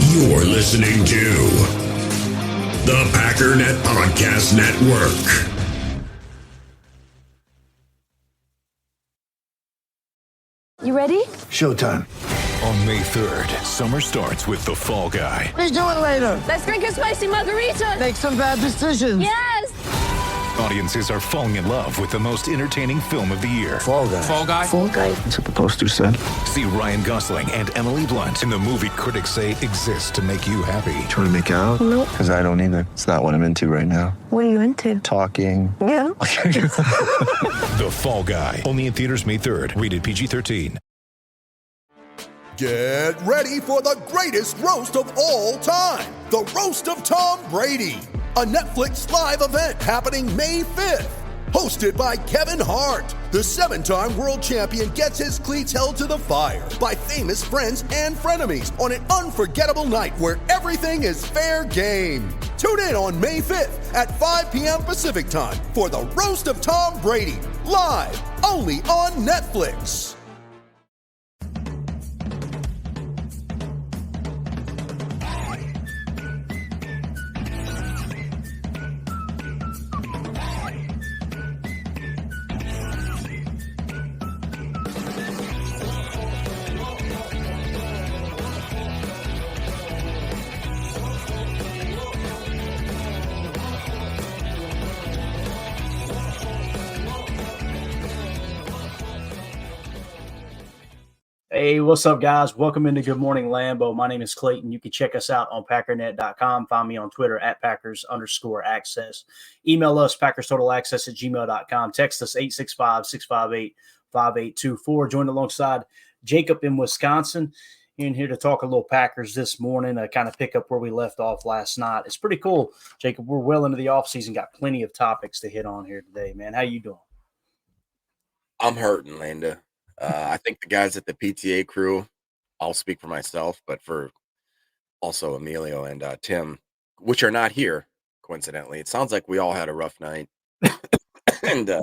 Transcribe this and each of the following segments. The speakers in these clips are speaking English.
You're listening to the Packernet Podcast Network. You ready? Showtime. On May 3rd, summer starts with The Fall Guy. Let's do it later. Let's drink a spicy margarita. Make some bad decisions. Yes! Audiences are falling in love with the most entertaining film of the year. Fall Guy. Fall Guy? Fall guy. That's what the poster said. See Ryan Gosling and Emily Blunt in the movie critics say exists to make you happy. Trying to make it out? Nope. Because I don't either. It's not what I'm into right now. What are you into? Talking. Yeah. The Fall Guy. Only in theaters May 3rd. Rated PG-13. Get ready for the greatest roast of all time, the Roast of Tom Brady, a Netflix live event happening May 5th. Hosted by Kevin Hart, the 7-time world champion gets his cleats held to the fire by famous friends and frenemies on an unforgettable night where everything is fair game. Tune in on May 5th at 5 p.m. Pacific time for the Roast of Tom Brady, live only on Netflix. Hey, what's up, guys? Welcome into Good Morning Lambeau. My name is Clayton. You can check us out on Packernet.com. Find me on Twitter at Packers_access. Email us, PackersTotalAccess@gmail.com. Text us 865-658-5824. Join alongside Jacob in Wisconsin. In here to talk a little Packers this morning, kind of pick up where we left off last night. It's pretty cool, Jacob. We're well into the offseason, got plenty of topics to hit on here today, man. How you doing? I'm hurting, Landa. I think the guys at the PTA crew, I'll speak for myself, but for also Emilio and Tim, which are not here, coincidentally. It sounds like we all had a rough night. And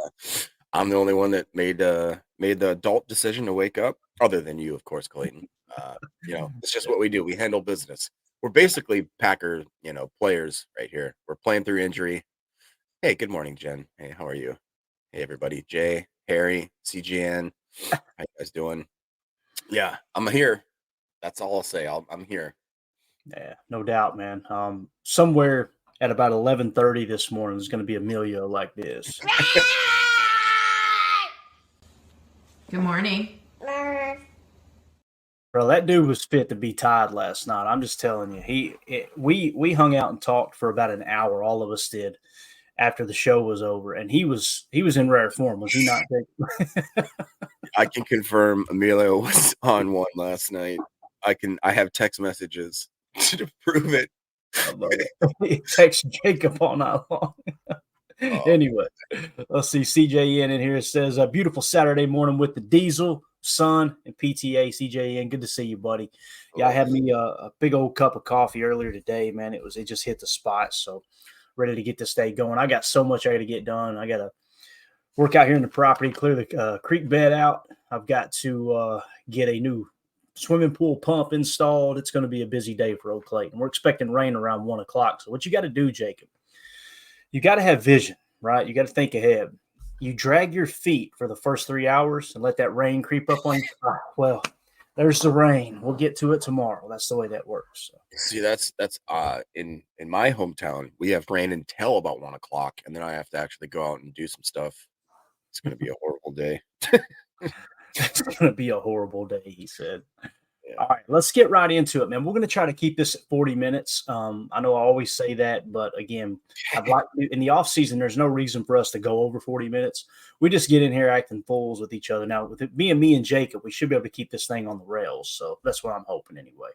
I'm the only one that made the adult decision to wake up, other than you, of course, Clayton. It's just what we do. We handle business. We're basically Packer, players right here. We're playing through injury. Hey, good morning, Jen. Hey, how are you? Hey, everybody. Jay, Harry, CGN. How you guys doing? Yeah, I'm here. That's all I'll say. I'm here. Yeah, no doubt, man. Somewhere at about 11:30 this morning is going to be Emilio like this. Good morning. Bro, that dude was fit to be tied last night. I'm just telling you. We hung out and talked for about an hour. All of us did after the show was over, and he was in rare form. Was he not? I can confirm Emilio was on one last night. I have text messages to prove it. He texted Jacob all night long. Anyway, let's see. CJN in here says a beautiful Saturday morning with the diesel, sun, and PTA. CJN, good to see you, buddy. Yeah, I had me a big old cup of coffee earlier today, man. It just hit the spot. So ready to get this day going. I got so much I got to get done. I got to work out here in the property, clear the creek bed out. I've got to get a new swimming pool pump installed. It's going to be a busy day for Old Clayton. We're expecting rain around 1 o'clock. So what you got to do, Jacob, you got to have vision, right? You got to think ahead. You drag your feet for the first 3 hours and let that rain creep up on you. Well, there's the rain. We'll get to it tomorrow. That's the way that works. So. See, that's in my hometown. We have rain until about 1 o'clock, and then I have to actually go out and do some stuff. It's going to be a horrible day. It's going to be a horrible day, he said. Yeah. All right, let's get right into it, man. We're going to try to keep this at 40 minutes. I know I always say that, but again, in the offseason, there's no reason for us to go over 40 minutes. We just get in here acting fools with each other. Now, with it being me and Jacob, we should be able to keep this thing on the rails. So that's what I'm hoping anyway.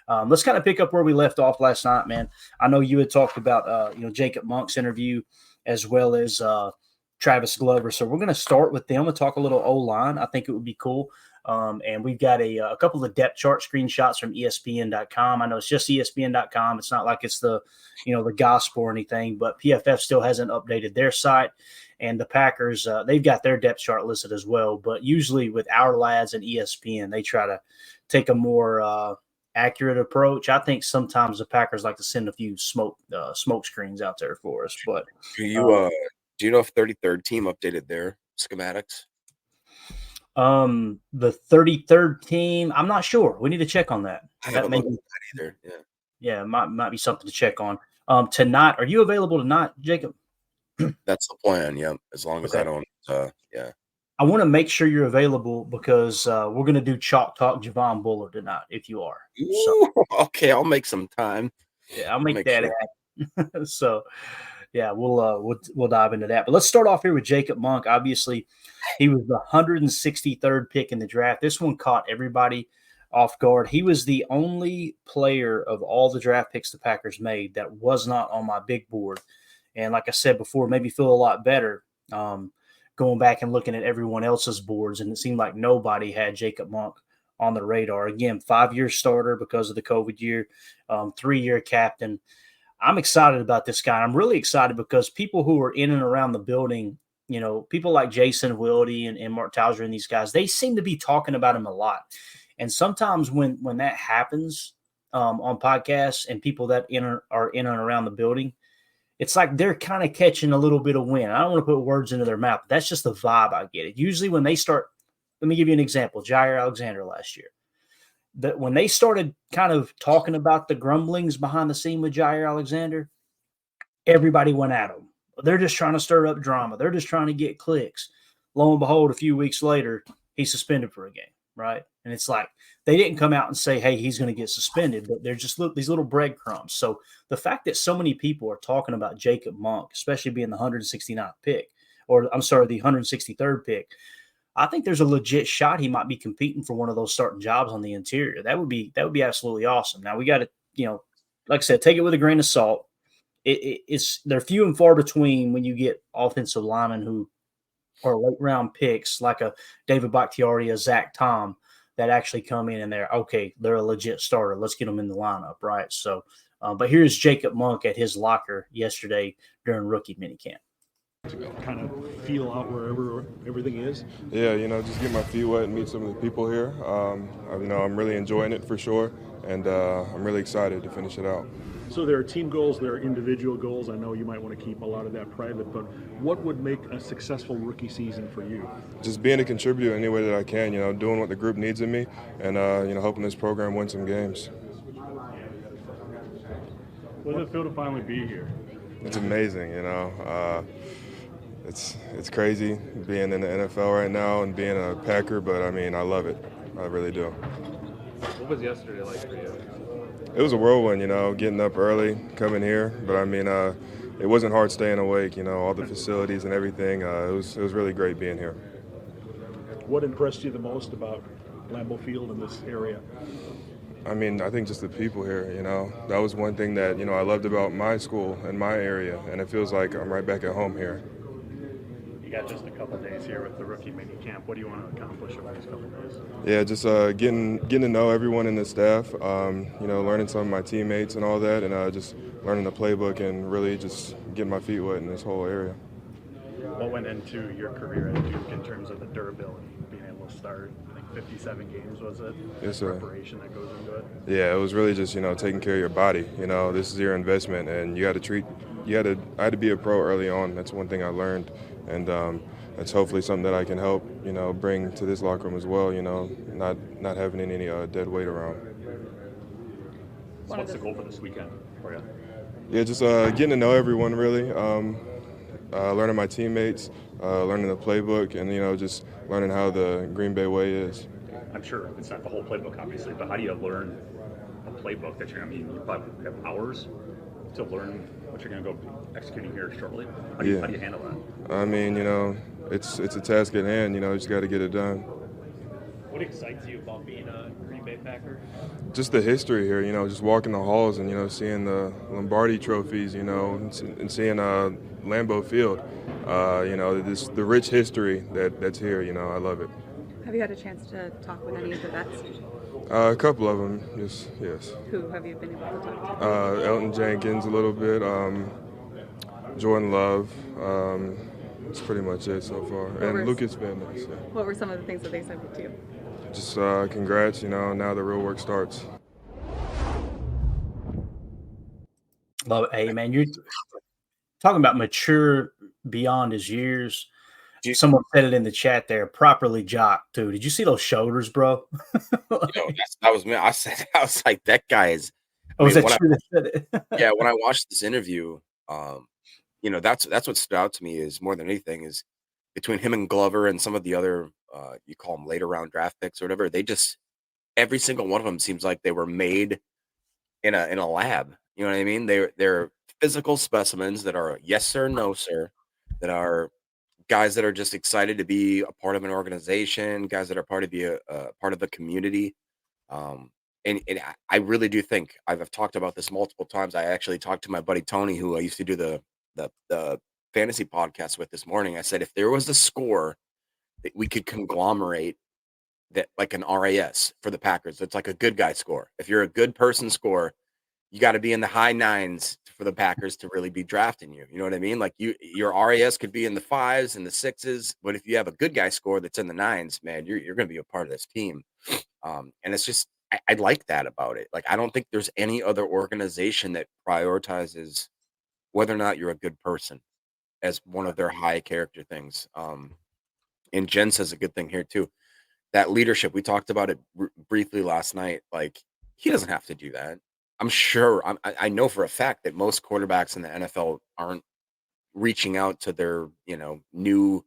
Let's kind of pick up where we left off last night, man. I know you had talked about, Jacob Monk's interview as well as Travis Glover. So we're going to start with them and talk a little O-line. I think it would be cool. And we've got a couple of depth chart screenshots from ESPN.com. I know it's just ESPN.com. It's not like it's the gospel or anything, but PFF still hasn't updated their site. And the Packers, they've got their depth chart listed as well. But usually with our lads and ESPN, they try to take a more accurate approach. I think sometimes the Packers like to send a few smoke screens out there for us. But Do you know if 33rd team updated their schematics? the 33rd team, I'm not sure. We need to check on that. I That haven't may looked be, at that either. Yeah. yeah, might be something to check on. Tonight, are you available tonight, Jacob? That's the plan. Yeah. As long as I Okay. don't, yeah. I want to make sure you're available because we're going to do Chalk Talk Javon Bullard tonight if you are. So, Ooh, okay, I'll make some time. yeah, I'll make that sure. happen. So, yeah, we'll dive into that. But let's start off here with Jacob Monk. Obviously, he was the 163rd pick in the draft. This one caught everybody off guard. He was the only player of all the draft picks the Packers made that was not on my big board. And like I said before, made me feel a lot better going back and looking at everyone else's boards. And it seemed like nobody had Jacob Monk on the radar. Again, 5-year starter because of the COVID year, 3-year captain. I'm excited about this guy. I'm really excited because people who are in and around the building, you know, people like Jason Wilde and Mark Tauser and these guys, they seem to be talking about him a lot. And sometimes when that happens on podcasts and people that are in and around the building, it's like they're kind of catching a little bit of wind. I don't want to put words into their mouth, but that's just the vibe I get. It usually when they start, let me give you an example. Jair Alexander last year. That when they started kind of talking about the grumblings behind the scene with Jair Alexander, everybody went at him. They're just trying to stir up drama. They're just trying to get clicks. Lo and behold, a few weeks later, he's suspended for a game, right? And it's like they didn't come out and say, hey, he's going to get suspended, but they're just these little breadcrumbs. So the fact that so many people are talking about Jacob Monk, especially being the 169th pick, or I'm sorry, the 163rd pick, I think there's a legit shot he might be competing for one of those starting jobs on the interior. That would be absolutely awesome. Now we got to, you know, like I said, take it with a grain of salt. They're few and far between when you get offensive linemen who are late round picks like a David Bakhtiari, a Zach Tom that actually come in and they're a legit starter. Let's get them in the lineup, right? So, but here's Jacob Monk at his locker yesterday during rookie minicamp. To kind of feel out wherever everything is? Yeah, you know, just get my feet wet and meet some of the people here. You know, I'm really enjoying it for sure, and I'm really excited to finish it out. So there are team goals, there are individual goals. I know you might want to keep a lot of that private, but what would make a successful rookie season for you? Just being a contributor any way that I can, you know, doing what the group needs of me, and, you know, hoping this program wins some games. What does it feel to finally be here? It's amazing, you know. It's crazy being in the NFL right now and being a Packer, but I mean, I love it. I really do. What was yesterday like for you? It was a whirlwind, you know, getting up early, coming here, but I mean, it wasn't hard staying awake, you know, all the facilities and everything. It was really great being here. What impressed you the most about Lambeau Field in this area? I mean, I think just the people here, you know. That was one thing that, you know, I loved about my school and my area, and it feels like I'm right back at home here. You got just a couple days here with the rookie mini camp. What do you want to accomplish over these couple days? Yeah, just getting to know everyone in the staff, you know, learning some of my teammates and all that, and just learning the playbook and really just getting my feet wet in this whole area. What went into your career at Duke in terms of the durability, being able to start, I think 57 games, was it? Yes, sir. Preparation that goes into it? Yeah, it was really just, you know, taking care of your body. You know, this is your investment, and I had to be a pro early on. That's one thing I learned, and that's hopefully something that I can help, you know, bring to this locker room as well, you know, not having any dead weight around. So what's the goal for this weekend for you? Yeah, just getting to know everyone, really, learning my teammates, learning the playbook, and, you know, just learning how the Green Bay way is. I'm sure it's not the whole playbook, obviously, but how do you learn a playbook that you probably have hours to learn what you're going to go executing here shortly? How do you handle that? I mean, you know, it's a task at hand. You know, you just got to get it done. What excites you about being a Green Bay Packer? Just the history here, you know, just walking the halls and, you know, seeing the Lombardi trophies, you know, and seeing Lambeau Field, you know, the rich history that's here, you know, I love it. Have you had a chance to talk with any of the vets? A couple of them, yes. Who have you been able to talk to? Elton Jenkins a little bit, Jordan Love. That's pretty much it so far. And Lucas Van Ness. Yeah. What were some of the things that they said to you? Just congrats, you know, now the real work starts. Love it. Hey, man, you're talking about mature beyond his years. Someone said it in the chat there, properly jocked too. Did you see those shoulders, bro? That was me. I was like, that guy is. Oh, was that when you that said it? yeah, when I watched this interview, that's what stood out to me is more than anything is between him and Glover and some of the other you call them later round draft picks or whatever. They just every single one of them seems like they were made in a lab. You know what I mean? They're physical specimens that are yes sir, no sir, that are guys that are just excited to be a part of an organization, guys that are part of the part of the community. And I really do think I've talked about this multiple times. I actually talked to my buddy Tony, who I used to do the fantasy podcast with this morning. I said if there was a score that we could conglomerate that like an RAS for the Packers, it's like a good guy score. If you're a good person score, you got to be in the high nines for the Packers to really be drafting you. You know what I mean? Like your RAS could be in the 5s and the 6s, but if you have a good guy score that's in the 9s, man, you're going to be a part of this team. And it's just I like that about it. Like I don't think there's any other organization that prioritizes whether or not you're a good person as one of their high character things. And Jen says a good thing here too. That leadership, we talked about it briefly last night. Like he doesn't have to do that. I'm sure I know for a fact that most quarterbacks in the NFL aren't reaching out to their, new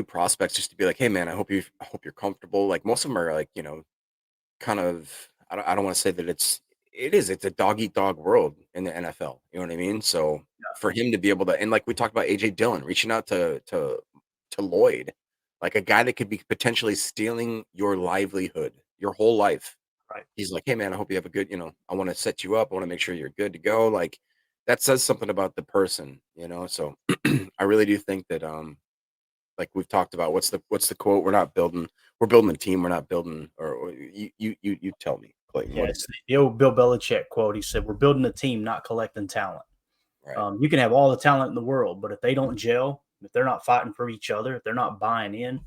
prospects just to be like, hey man, I hope you're comfortable. Like most of them are like, kind of, I don't want to say that it's a dog eat dog world in the NFL. You know what I mean? So for him to be able to, and like we talked about AJ Dillon reaching out to Lloyd, like a guy that could be potentially stealing your livelihood, your whole life. Right. He's like, hey man, I hope you have a good, I want to set you up. I want to make sure you're good to go. Like that says something about the person, So I really do think that, like we've talked about, what's the quote? We're building a team. We're not building, or you tell me, Clayton. Yeah, it's the old Bill Belichick quote. He said, we're building a team, not collecting talent. Right. You can have all the talent in the world, but if they don't gel, if they're not fighting for each other, if they're not buying in,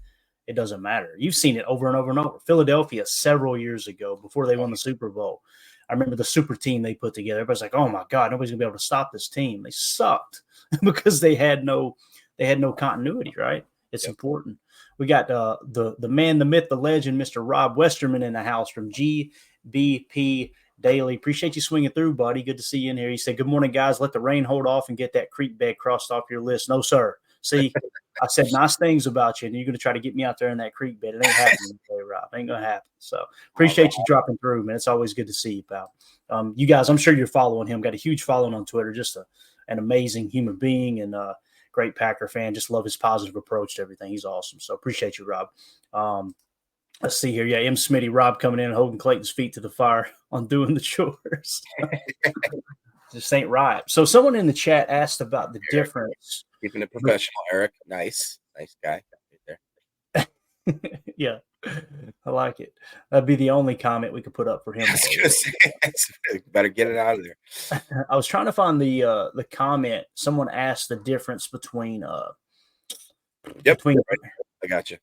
it doesn't matter. You've seen it over and over and over. Philadelphia several years ago, before they won the Super Bowl, I remember the super team they put together. Everybody's like, oh my God, nobody's gonna be able to stop this team. They sucked because they had no continuity, right? It's important. We got the man, the myth, the legend, Mr. Rob Westerman in the house from GBP Daily. Appreciate you swinging through, buddy. Good to see you in here. He said, good morning, guys. Let the rain hold off and get that creek bed crossed off your list. No, sir. See, I said nice things about you, and you're going to try to get me out there in that creek bed. It ain't happening today, Rob. It ain't going to happen. So appreciate you dropping through, man. It's always good to see you, pal. You guys, I'm sure you're following him. Got a huge following on Twitter. Just an amazing human being and great Packer fan. Just love his positive approach to everything. He's awesome. So appreciate you, Rob. Let's see here. Yeah, M. Smitty, Rob coming in and holding Clayton's feet to the fire on doing the chores. Just ain't right. So someone in the chat asked about the difference. Keeping it professional, Eric. Nice guy right there. Yeah, I like it. That'd be the only comment we could put up for him. I was gonna say, better get it out of there. I was trying to find the comment. Someone asked the difference between I got you.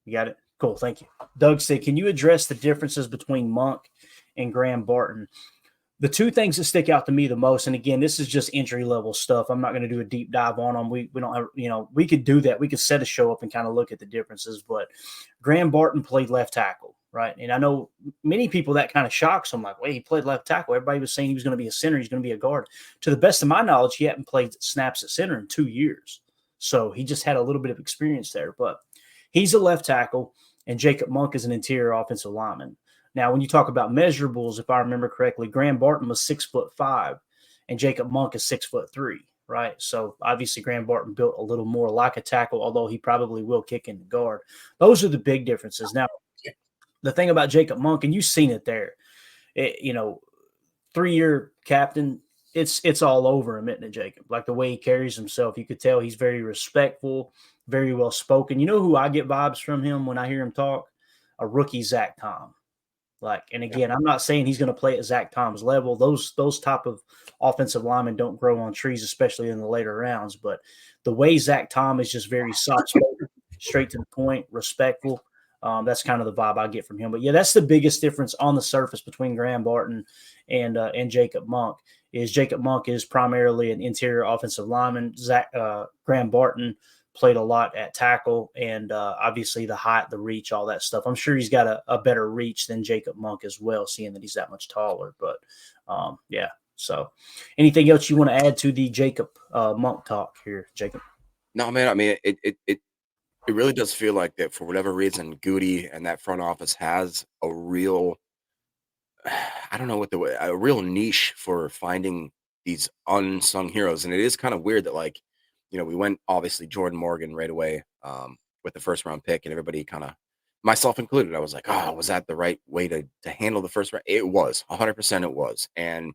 You got it? Cool, thank you. Doug said, can you address the differences between Monk and Graham Barton? The two things that stick out to me the most, and again, this is just entry level stuff. I'm not going to do a deep dive on them. We don't have, we could do that. We could set a show up and kind of look at the differences. But Graham Barton played left tackle, right? And I know many people that kind of shocks them. Like, wait, he played left tackle. Everybody was saying he was going to be a center. He's going to be a guard. To the best of my knowledge, he hadn't played snaps at center in 2 years. So he just had a little bit of experience there. But he's a left tackle, and Jacob Monk is an interior offensive lineman. Now, when you talk about measurables, if I remember correctly, Graham Barton was 6'5", and Jacob Monk is 6'3", right? So obviously, Graham Barton built a little more like a tackle, although he probably will kick in the guard. Those are the big differences. Now, the thing about Jacob Monk, and you've seen it there, 3-year captain, it's all over him, isn't it, Jacob? Like the way he carries himself, you could tell he's very respectful, very well spoken. You know who I get vibes from him when I hear him talk? A rookie Zach Tom. And again, I'm not saying he's going to play at Zach Tom's level. Those type of offensive linemen don't grow on trees, especially in the later rounds. But the way Zach Tom is just very soft-spoken, straight to the point, respectful. That's kind of the vibe I get from him. But yeah, that's the biggest difference on the surface between Graham Barton and Jacob Monk. Is Jacob Monk is primarily an interior offensive lineman. Graham Barton played a lot at tackle, and obviously the height, the reach, all that stuff. I'm sure he's got a better reach than Jacob Monk as well, seeing that he's that much taller. But yeah. So, anything else you want to add to the Jacob Monk talk here, Jacob? No, man. I mean, it really does feel like that for whatever reason, Goody and that front office has a real, I don't know what a real niche for finding these unsung heroes. And it is kind of weird that, like, we went obviously Jordan Morgan right away with the first round pick, and everybody kind of, myself included, I was like, oh, was that the right way to handle the first round? It was 100%. It was. And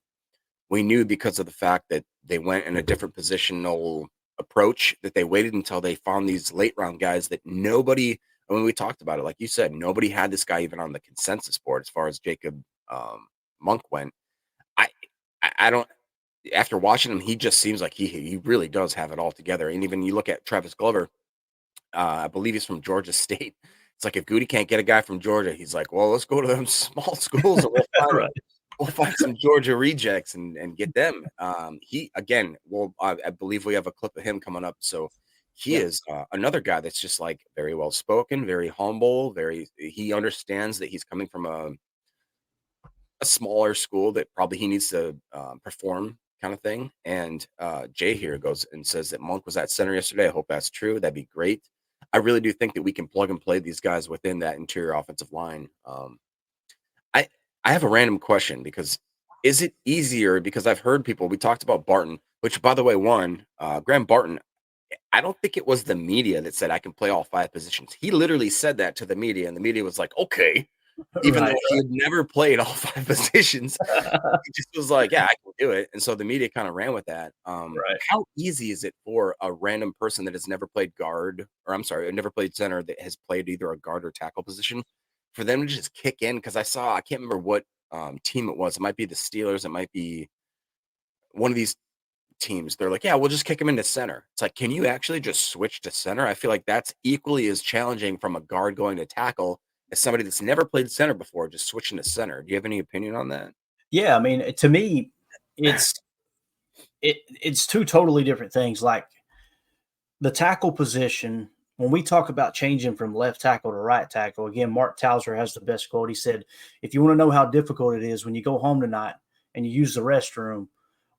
we knew because of the fact that they went in a different positional approach, that they waited until they found these late round guys that nobody, when we talked about it, like you said, nobody had this guy even on the consensus board as far as Jacob Monk went. I don't, after watching him, he just seems like he really does have it all together. And even you look at Travis Glover, I believe he's from Georgia State. It's like if Goody can't get a guy from Georgia, he's like, well, let's go to them small schools and we'll find some Georgia rejects and get them. He, again, I believe we have a clip of him coming up. So he is another guy that's just like very well spoken, very humble, he understands that he's coming from a smaller school that probably he needs to perform kind of thing. And Jay here goes and says that Monk was at center yesterday. I hope that's true. That'd be great. I really do think that we can plug and play these guys within that interior offensive line. I have a random question, because is it easier? Because I've heard people, we talked about Barton, which, by the way, Graham Barton, I don't think it was the media that said I can play all 5 positions. He literally said that to the media, and the media was like, okay, even though he had never played all 5 positions. He just was like, yeah, I can do it. And so the media kind of ran with that. How easy is it for a random person that has never played never played center, that has played either a guard or tackle position, for them to just kick in? Because I can't remember what team it was. It might be the Steelers. It might be one of these teams. They're like, yeah, we'll just kick him into center. It's like, can you actually just switch to center? I feel like that's equally as challenging from a guard going to tackle as somebody that's never played center before, just switching to center. Do you have any opinion on that? Yeah, I mean, to me, it's 2 totally different things. Like the tackle position, when we talk about changing from left tackle to right tackle, again, Mark Towser has the best quote. He said, if you want to know how difficult it is when you go home tonight and you use the restroom,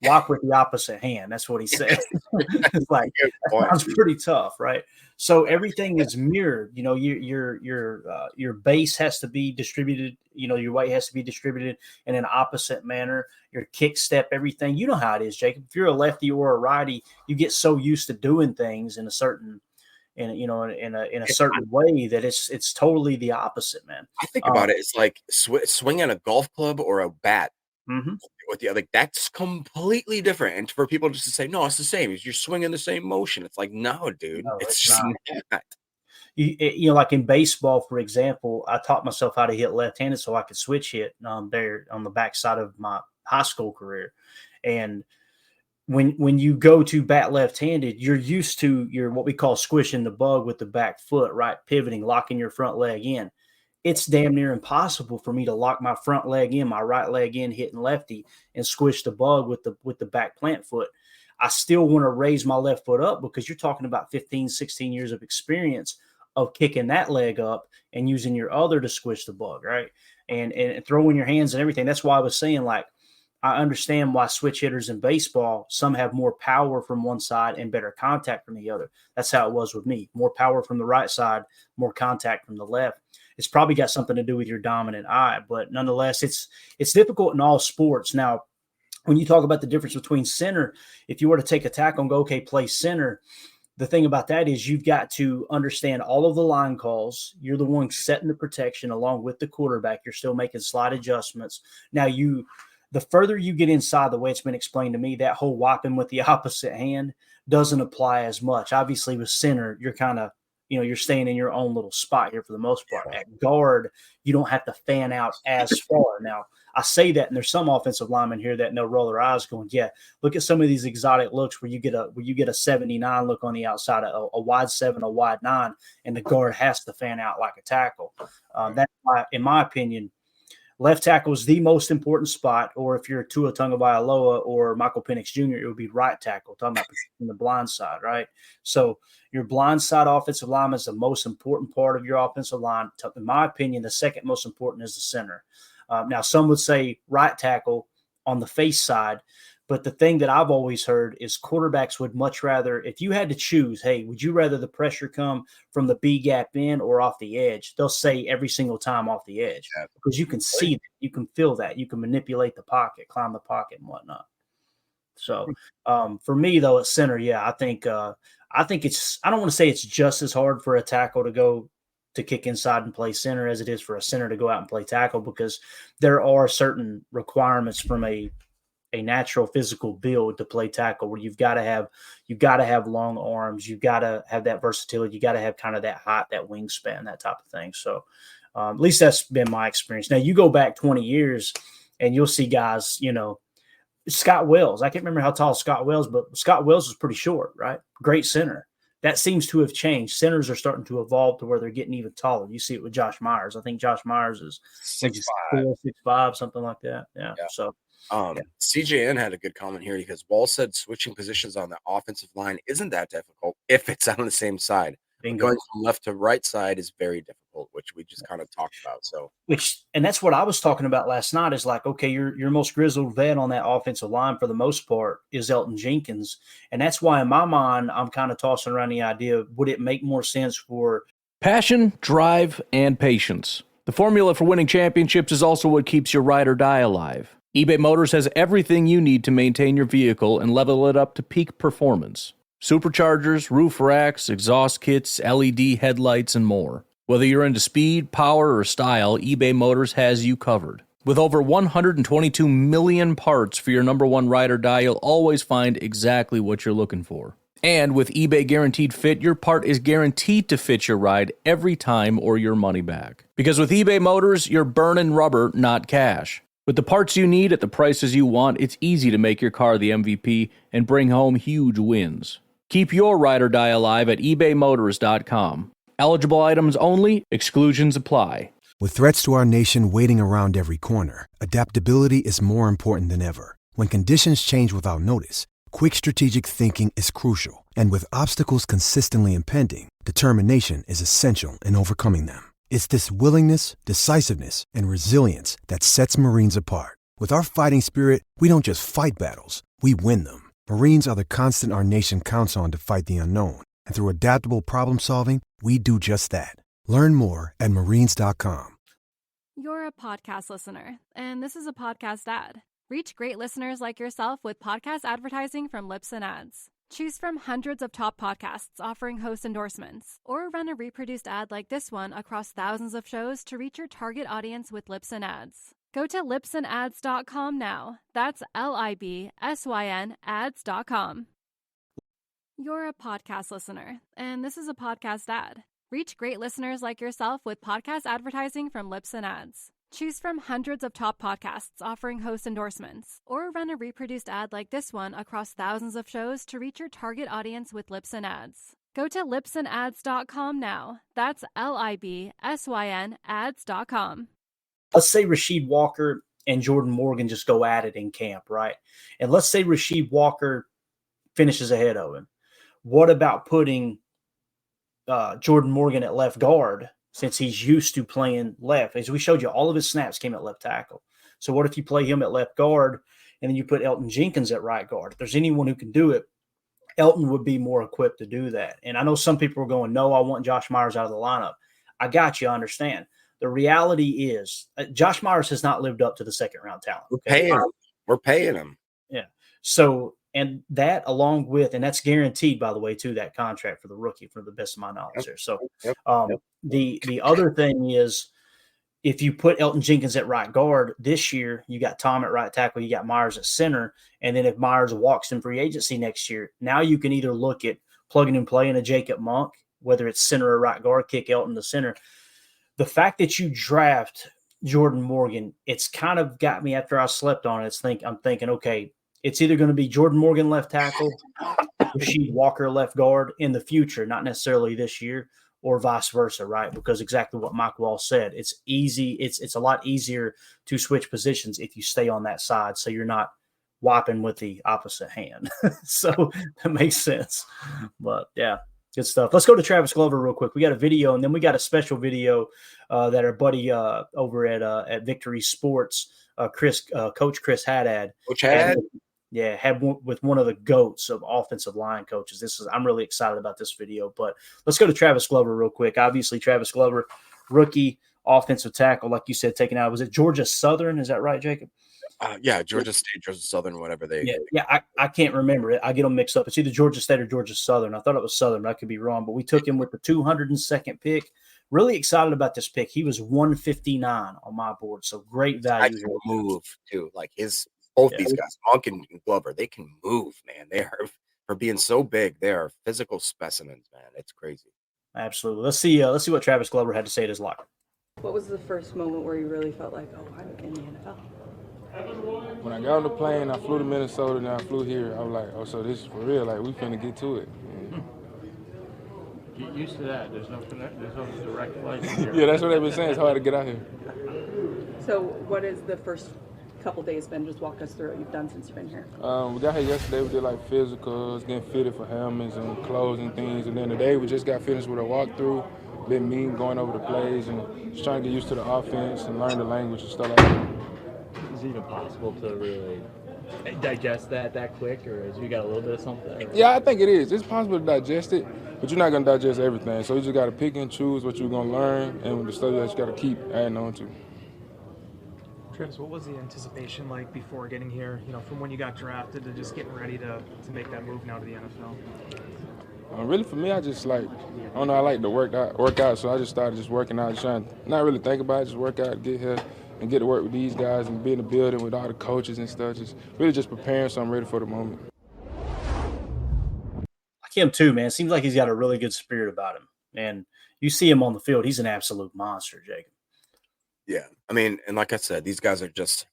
walk with the opposite hand. That's what he said. It's like, that sounds pretty tough, right? So everything is mirrored. Your base has to be distributed. Your weight has to be distributed in an opposite manner. Your kick step, everything. You know how it is, Jacob. If you're a lefty or a righty, you get so used to doing things in a certain way that it's totally the opposite, man. I think about it. It's like swinging a golf club or a bat. Mm-hmm. With the other, that's completely different. And for people just to say, no, it's the same, you're swinging the same motion. It's like, no, dude, it's just not. Like in baseball, for example, I taught myself how to hit left-handed so I could switch hit there on the backside of my high school career. And when you go to bat left-handed, you're used to what we call squishing the bug with the back foot, right? Pivoting, locking your front leg in. It's damn near impossible for me to lock my front leg in, my right leg in, hitting lefty, and squish the bug with the back plant foot. I still want to raise my left foot up, because you're talking about 15, 16 years of experience of kicking that leg up and using your other to squish the bug, right? And throwing your hands and everything. That's why I was saying, like, I understand why switch hitters in baseball, some have more power from one side and better contact from the other. That's how it was with me. More power from the right side, more contact from the left. It's probably got something to do with your dominant eye, but nonetheless, it's difficult in all sports. Now, when you talk about the difference between center, if you were to take a tackle and go, okay, play center, the thing about that is you've got to understand all of the line calls. You're the one setting the protection along with the quarterback. You're still making slight adjustments. Now, the further you get inside, the way it's been explained to me, that whole wiping with the opposite hand doesn't apply as much. Obviously, with center, you're kind of you're staying in your own little spot here for the most part. At guard, you don't have to fan out as far. Now, I say that, and there's some offensive linemen here that they'll roll their eyes going, yeah, look at some of these exotic looks where you get a 79 look on the outside, a wide 7, a wide 9, and the guard has to fan out like a tackle. That's why, in my opinion, left tackle is the most important spot, or if you're Tua Tagovailoa or Michael Penix Jr., it would be right tackle, talking about in the blind side, right? So your blind side offensive lineman is the most important part of your offensive line. In my opinion, the second most important is the center. Now, some would say right tackle on the face side, but the thing that I've always heard is quarterbacks would much rather, if you had to choose, hey, would you rather the pressure come from the B gap in or off the edge? They'll say every single time off the edge because you can see that, you can feel that, you can manipulate the pocket, climb the pocket and whatnot. So for me though, at center, I think it's, I don't want to say it's just as hard for a tackle to kick inside and play center as it is for a center to go out and play tackle, because there are certain requirements from a natural physical build to play tackle where you've got to have long arms, you've got to have that versatility, you got to have kind of that height, that wingspan, that type of thing. So at least that's been my experience. Now you go back 20 years and you'll see guys, Scott Wells. I can't remember how tall Scott Wells, but Scott Wells was pretty short, right? Great center. That seems to have changed. Centers are starting to evolve to where they're getting even taller. You see it with Josh Myers. I think Josh Myers is 6'4", 6'5", something like that. Yeah. So CJN had a good comment here because Wall said switching positions on the offensive line isn't that difficult if it's on the same side. Going from left to right side is very difficult, which we just kind of talked about. So, and that's what I was talking about last night is like, okay, your most grizzled vet on that offensive line for the most part is Elton Jenkins. And that's why in my mind, I'm kind of tossing around the idea of, would it make more sense for passion, drive, and patience? The formula for winning championships is also what keeps your ride or die alive. eBay Motors has everything you need to maintain your vehicle and level it up to peak performance. Superchargers, roof racks, exhaust kits, LED headlights, and more. Whether you're into speed, power, or style, eBay Motors has you covered. With over 122 million parts for your number one ride or die, you'll always find exactly what you're looking for. And with eBay Guaranteed Fit, your part is guaranteed to fit your ride every time or your money back. Because with eBay Motors, you're burning rubber, not cash. With the parts you need at the prices you want, it's easy to make your car the MVP and bring home huge wins. Keep your ride or die alive at ebaymotors.com. Eligible items only. Exclusions apply. With threats to our nation waiting around every corner, adaptability is more important than ever. When conditions change without notice, quick strategic thinking is crucial. And with obstacles consistently impending, determination is essential in overcoming them. It's this willingness, decisiveness, and resilience that sets Marines apart. With our fighting spirit, we don't just fight battles, we win them. Marines are the constant our nation counts on to fight the unknown. And through adaptable problem solving, we do just that. Learn more at marines.com. You're a podcast listener, and this is a podcast ad. Reach great listeners like yourself with podcast advertising from Lips and Ads. Choose from hundreds of top podcasts offering host endorsements, or run a reproduced ad like this one across thousands of shows to reach your target audience with Lips and Ads. Go to lipsandads.com now. That's LIBSYN ads.com. You're a podcast listener, and this is a podcast ad. Reach great listeners like yourself with podcast advertising from Lips and Ads. Choose from hundreds of top podcasts offering host endorsements, or run a reproduced ad like this one across thousands of shows to reach your target audience with Lips and Ads. Go to lipsandads.com now. That's LIBSYN ads.com. Let's say Rasheed Walker and Jordan Morgan just go at it in camp, right? And let's say Rasheed Walker finishes ahead of him. What about putting Jordan Morgan at left guard, since he's used to playing left? As we showed you, all of his snaps came at left tackle. So what if you play him at left guard and then you put Elton Jenkins at right guard? If there's anyone who can do it, Elton would be more equipped to do that. And I know some people are going, no, I want Josh Myers out of the lineup. I got you. I understand. The reality is Josh Myers has not lived up to the second-round talent. We're paying him. Yeah. So, and that along with, and that's guaranteed, by the way, too, that contract for the rookie, for the best of my knowledge there. So the other thing is, if you put Elton Jenkins at right guard this year, you got Tom at right tackle, you got Myers at center. And then if Myers walks in free agency next year, now you can either look at plugging and playing a Jacob Monk whether it's center or right guard, kick Elton to center. The fact that you draft Jordan Morgan, it's kind of got me after I slept on it. I'm thinking, okay, it's either going to be Jordan Morgan left tackle, Rasheed Walker left guard in the future, not necessarily this year, or vice versa, right? Because exactly what Mike Wall said, it's easy. It's a lot easier to switch positions if you stay on that side, so you're not wiping with the opposite hand. So that makes sense. But yeah, good stuff. Let's go to Travis Glover real quick. We got a video, and then we got a special video that our buddy over at Victory Sports, Coach Chris Haddad. Coach Haddad? Had with one of the GOATs of offensive line coaches. I'm really excited about this video, but let's go to Travis Glover real quick. Obviously, Travis Glover, rookie offensive tackle, like you said, taken out. Was it Georgia Southern? Is that right, Jacob? Yeah, Georgia State, Georgia Southern, whatever they. Yeah. I can't remember it. I get them mixed up. It's either Georgia State or Georgia Southern. I thought it was Southern, but I could be wrong. But we took him with the 202nd pick. Really excited about this pick. He was 159 on my board, so great value. Can move too, like these guys, Monk and Glover, they can move, man. They are, for being so big, they are physical specimens, man. It's crazy. Absolutely. Let's see what Travis Glover had to say at his locker. What was the first moment where you really felt like, oh, I'm in the NFL? When I got on the plane, I flew to Minnesota, and I flew here. I was like, oh, so this is for real. Like, we finna get to it. Get used to that. There's no direct flight here. Yeah, that's what they've been saying. It's hard to get out here. So what is the first couple days been? Just walk us through what you've done since you've been here. We got here yesterday. We did like physicals, getting fitted for helmets and clothes and things. And then today we just got finished with a walkthrough, been mean going over the plays and just trying to get used to the offense and learn the language and stuff like that. Is it even possible to really digest that quick, or has you got a little bit of something? Yeah, I think it is. It's possible to digest it, but you're not going to digest everything. So you just got to pick and choose what you're going to learn and the stuff that you got to keep adding on to. Travis, what was the anticipation like before getting here, from when you got drafted to just getting ready to make that move now to the NFL? Really, for me, I like to work out, so I just started just working out, trying to not really think about it, just work out, get here, and get to work with these guys and be in the building with all the coaches and stuff, just preparing so I'm ready for the moment. Like him too, man. Seems like he's got a really good spirit about him. And you see him on the field, he's an absolute monster, Jacob. Yeah. I mean, and like I said, these guys they just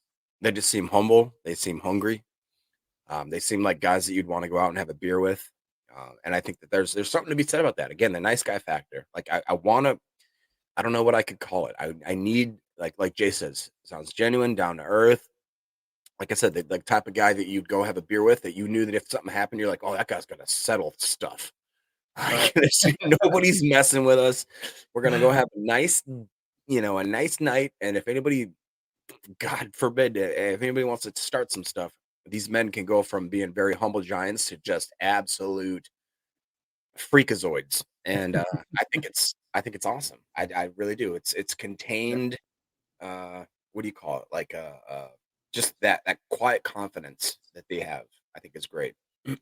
seem humble. They seem hungry. They seem like guys that you'd want to go out and have a beer with. And I think that there's something to be said about that. Again, the nice guy factor. Like I don't know what I could call it. I need, like Jay says, sounds genuine, down to earth. Like I said, the type of guy that you'd go have a beer with, that you knew that if something happened, you're like, oh, that guy's going to settle stuff. Nobody's messing with us. We're going to go have a nice night. And if anybody, God forbid, if anybody wants to start some stuff, these men can go from being very humble giants to just absolute freakazoids. And I think it's awesome. I really do. It's contained. What do you call it? Like just that quiet confidence that they have, I think is great.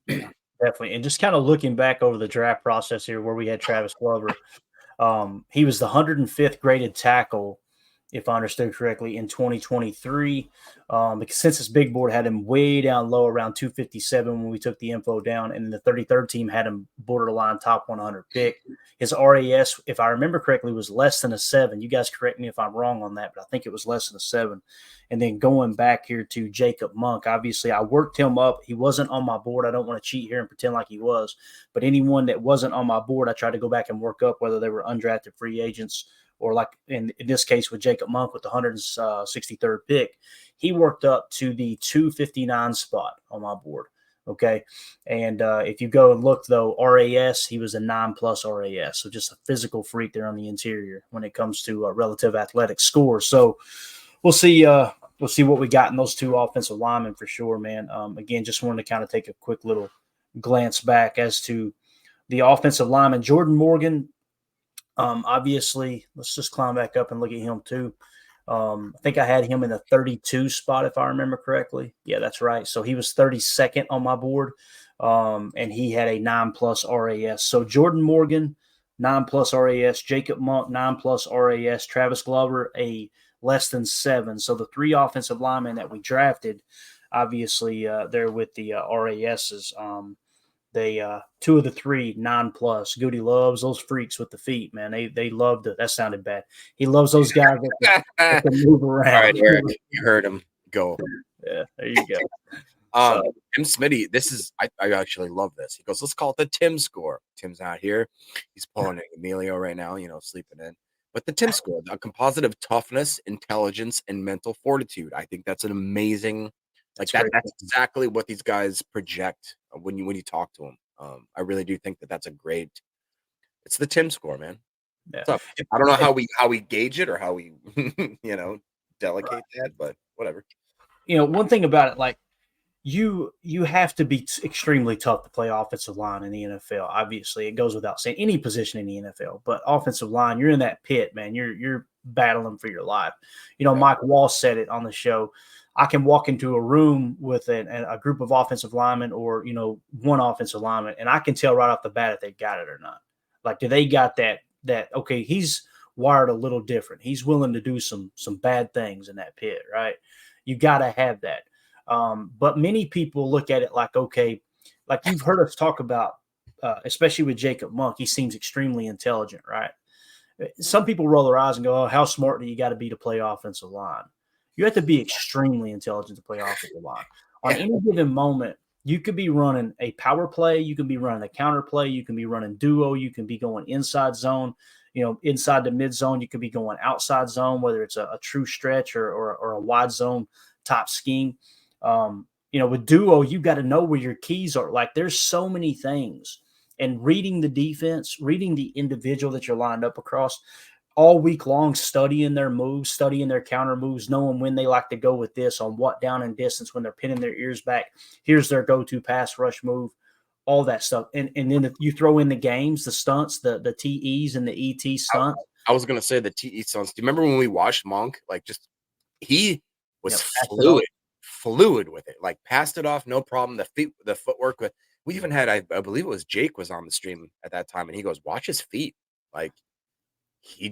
Definitely. And just kind of looking back over the draft process here where we had Travis Glover, he was the 105th graded tackle, if I understood correctly, in 2023. The consensus big board had him way down low around 257 when we took the info down, and the 33rd team had him borderline top 100 pick. His RAS, if I remember correctly, was less than a 7. You guys correct me if I'm wrong on that, but I think it was less than a 7. And then going back here to Jacob Monk, obviously I worked him up. He wasn't on my board. I don't want to cheat here and pretend like he was, but anyone that wasn't on my board, I tried to go back and work up, whether they were undrafted free agents or like in this case with Jacob Monk with the 163rd pick. He worked up to the 259 spot on my board. Okay. And if you go and look, though, RAS, he was a 9+ RAS. So just a physical freak there on the interior when it comes to relative athletic scores. So we'll see what we got in those two offensive linemen for sure, man. Again, just wanted to kind of take a quick little glance back as to the offensive lineman. Jordan Morgan, obviously, let's just climb back up and look at him too. I think I had him in the 32 spot, if I remember correctly. Yeah, that's right. So he was 32nd on my board, and he had a 9+ RAS. So Jordan Morgan, 9+ RAS. Jacob Monk, 9+ RAS. Travis Glover, a less than 7. So the three offensive linemen that we drafted, obviously, they're with the RASs. They 2 of the 3 9+. Goody loves those freaks with the feet, man. They love to. That sounded bad. He loves those guys that can move around. All right, Eric, you heard him go. Yeah, there you go. Tim Smitty, I actually love this. He goes, let's call it the Tim score. Tim's not here. He's pulling Emilio right now, sleeping in. But the Tim score, a composite of toughness, intelligence, and mental fortitude. I think that's an amazing, that's exactly what these guys project when you talk to them. I really do think that's a great. It's the Tim score, man. Yeah. I don't know how we gauge it or how we delegate that, but whatever. One thing about it, like you have to be extremely tough to play offensive line in the NFL. Obviously, it goes without saying, any position in the NFL, but offensive line, you're in that pit, man. You're battling for your life. Mike Wall said it on the show. I can walk into a room with a group of offensive linemen or, one offensive lineman, and I can tell right off the bat if they got it or not. Like, do they got that, okay, he's wired a little different. He's willing to do some bad things in that pit, right? You got to have that. But many people look at it like, okay, like you've heard us talk about, especially with Jacob Monk, he seems extremely intelligent, right? Some people roll their eyes and go, oh, how smart do you got to be to play offensive line? You have to be extremely intelligent to play offensive line. On any given moment, you could be running a power play, you can be running a counter play, you can be running duo, you can be going inside zone, inside the mid zone, you could be going outside zone, whether it's a true stretch or a wide zone top scheme. With duo, you got to know where your keys are. Like, there's so many things, and reading the defense, reading the individual that you're lined up across all week long, studying their moves, studying their counter moves, knowing when they like to go with this on what down and distance, when they're pinning their ears back, here's their go-to pass rush move, all that stuff. And then if you throw in the games, the stunts, the TEs and the ET stunts. I was going to say the TE stunts. Do you remember when we watched Monk? Like, he was fluid with it, like passed it off, no problem. The footwork with, we even had, I believe it was Jake was on the stream at that time, and he goes, watch his feet. Like, he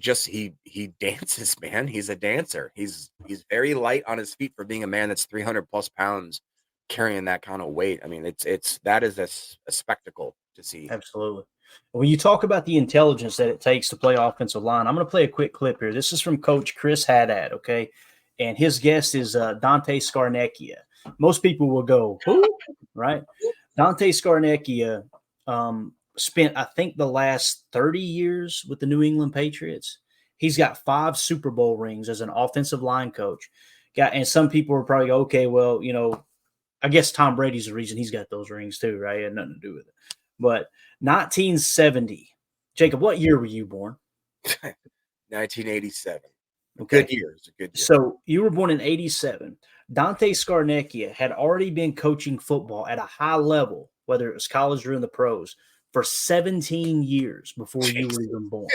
dances, man. He's a dancer. He's very light on his feet for being a man that's 300 plus pounds carrying that kind of weight. I mean, that is a spectacle to see. Absolutely. When you talk about the intelligence that it takes to play offensive line, I'm going to play a quick clip here. This is from Coach Chris Haddad, okay? And his guest is Dante Scarnecchia. Most people will go, who? Right? Dante Scarnecchia spent, I think, the last 30 years with the New England Patriots. He's got 5 Super Bowl rings as an offensive line coach. And some people are probably, okay, well, I guess Tom Brady's the reason he's got those rings too, right? It had nothing to do with it. But 1970. Jacob, what year were you born? 1987. Okay. Good year. It's a good year. So you were born in 87. Dante Scarnecchia had already been coaching football at a high level, whether it was college or in the pros, for 17 years before you were even born.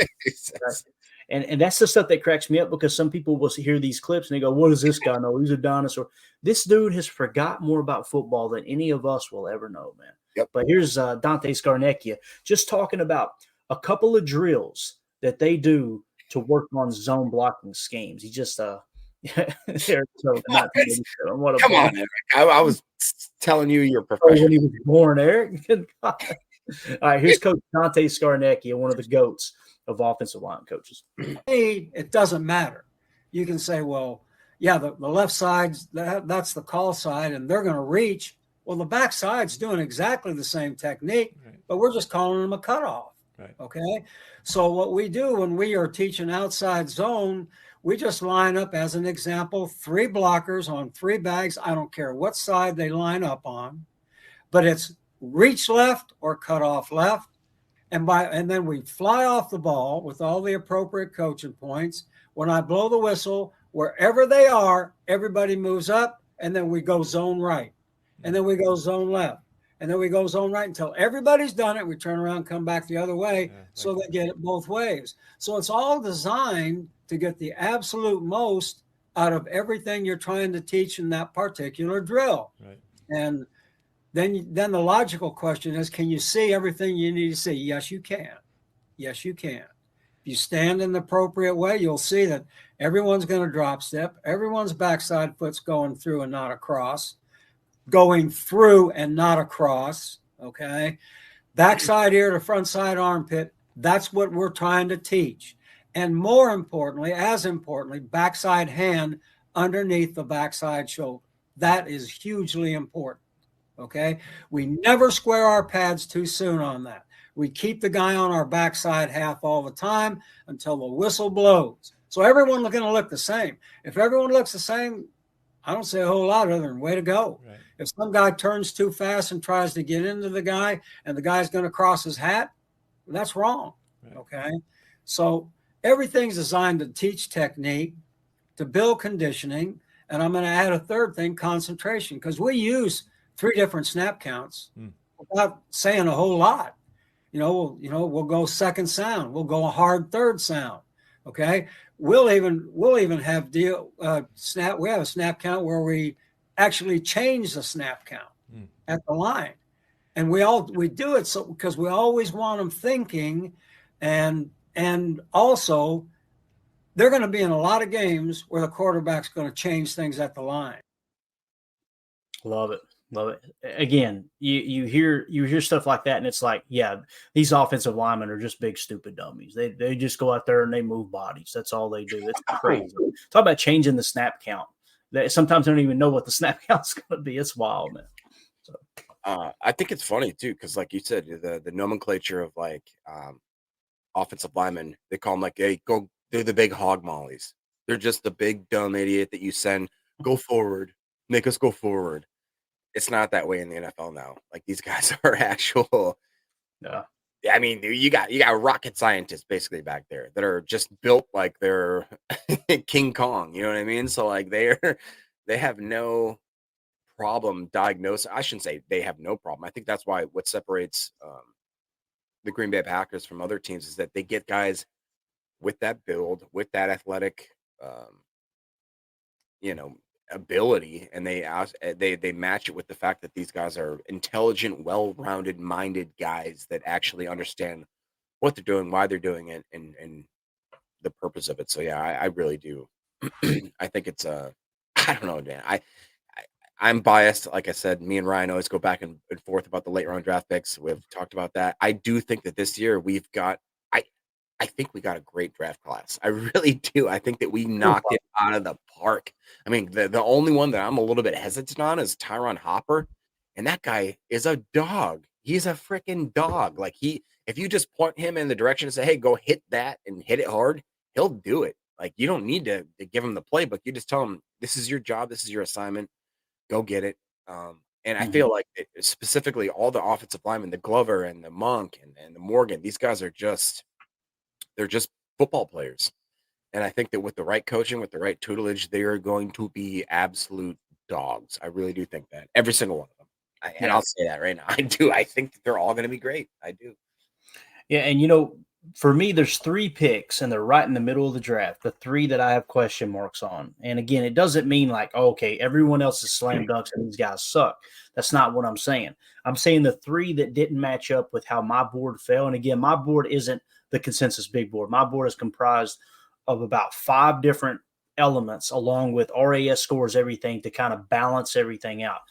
Right? And that's the stuff that cracks me up, because some people will hear these clips and they go, what does this guy know? He's a dinosaur. This dude has forgot more about football than any of us will ever know, man. Yep. But here's Dante Scarnecchia just talking about a couple of drills that they do to work on zone blocking schemes. He just Come on, Eric. I was telling you're professional. When he was born, Eric. All right, here's Coach Dante Scarnecchia, one of the GOATs of offensive line coaches. It doesn't matter. You can say, well, yeah, the left side's that's the call side, and they're going to reach. Well, the back side's doing exactly the same technique, but we're just calling them a cutoff. Right. Okay. So what we do when we are teaching outside zone, we just line up, as an example, 3 blockers on 3 bags. I don't care what side they line up on, but it's reach left or cut off left. And then we fly off the ball with all the appropriate coaching points. When I blow the whistle, wherever they are, everybody moves up, and then we go zone right. And then we go zone left. And then we go zone right until everybody's done it. We turn around, come back the other way, so they get it both ways. So it's all designed to get the absolute most out of everything you're trying to teach in that particular drill. Right. And then the logical question is, can you see everything you need to see? Yes, you can. Yes, you can. If you stand in the appropriate way, you'll see that everyone's going to drop step. Everyone's backside foot's going through and not across. Going through and not across, Okay. Backside ear to front side armpit. That's what we're trying to teach. And more importantly, as importantly, backside hand underneath the backside shoulder. That is hugely important. Okay. We never square our pads too soon on that. We keep the guy on our backside half all the time until the whistle blows. So everyone's going to look the same. If everyone looks the same, I don't say a whole lot other than way to go. Right. If some guy turns too fast and tries to get into the guy and the guy's going to cross his hat, that's wrong. Right. Okay. So everything's designed to teach technique, to build conditioning. And I'm going to add a third thing, concentration, because we use 3 different snap counts without saying a whole lot. We'll go second sound. We'll go a hard third sound. Okay. We'll even have snap. We have a snap count where we actually change the snap count at the line. And we do it so because we always want them thinking, and also they're going to be in a lot of games where the quarterback's going to change things at the line. Love it. Again, you hear stuff like that, and it's like, yeah, these offensive linemen are just big stupid dummies. They just go out there and they move bodies. That's all they do. It's crazy. Talk about changing the snap count. They sometimes don't even know what the snap count's going to be. It's wild, man. So I think it's funny too, because like you said, the nomenclature of like offensive linemen, they call them like, hey, go. They're the big hog mollies. They're just the big dumb idiot that you send go forward, make us go forward. It's not that way in the NFL now. Like these guys are actual. Yeah. I mean, you got rocket scientists basically back there that are just built like they're King Kong. You know what I mean? So like they have no problem diagnosing. I shouldn't say they have no problem. I think that's why what separates the Green Bay Packers from other teams is that they get guys with that build, with that athletic, ability, and they match it with the fact that these guys are intelligent, well-rounded minded guys that actually understand what they're doing, why they're doing it, and the purpose of it. So yeah, I really do. I think it's I don't know, Dan. I'm biased. Like I said, me and Ryan always go back and forth about the late round draft picks. We've talked about that. I do think that this year I think we got a great draft class. I really do. I think that we knocked it out of the park. I mean, the only one that I'm a little bit hesitant on is Tyron Hopper, and that guy is a dog. He's a freaking dog. Like if you just point him in the direction and say, "Hey, go hit that and hit it hard," he'll do it. Like you don't need to give him the playbook. You just tell him, "This is your job. This is your assignment. Go get it." And I feel like specifically all the offensive linemen, the Glover and the Monk and the Morgan, these guys are they're just football players. And I think that with the right coaching, with the right tutelage, they are going to be absolute dogs. I really do think that. Every single one of them. And I'll say that right now. I do. I think that they're all going to be great. I do. Yeah, and for me, there's 3 picks, and they're right in the middle of the draft. The 3 that I have question marks on. And again, it doesn't mean like, okay, everyone else is slam dunks and these guys suck. That's not what I'm saying. I'm saying the 3 that didn't match up with how my board fell. And again, my board isn't the consensus big board. My board is comprised of about 5 different elements along with RAS scores, everything to kind of balance everything out.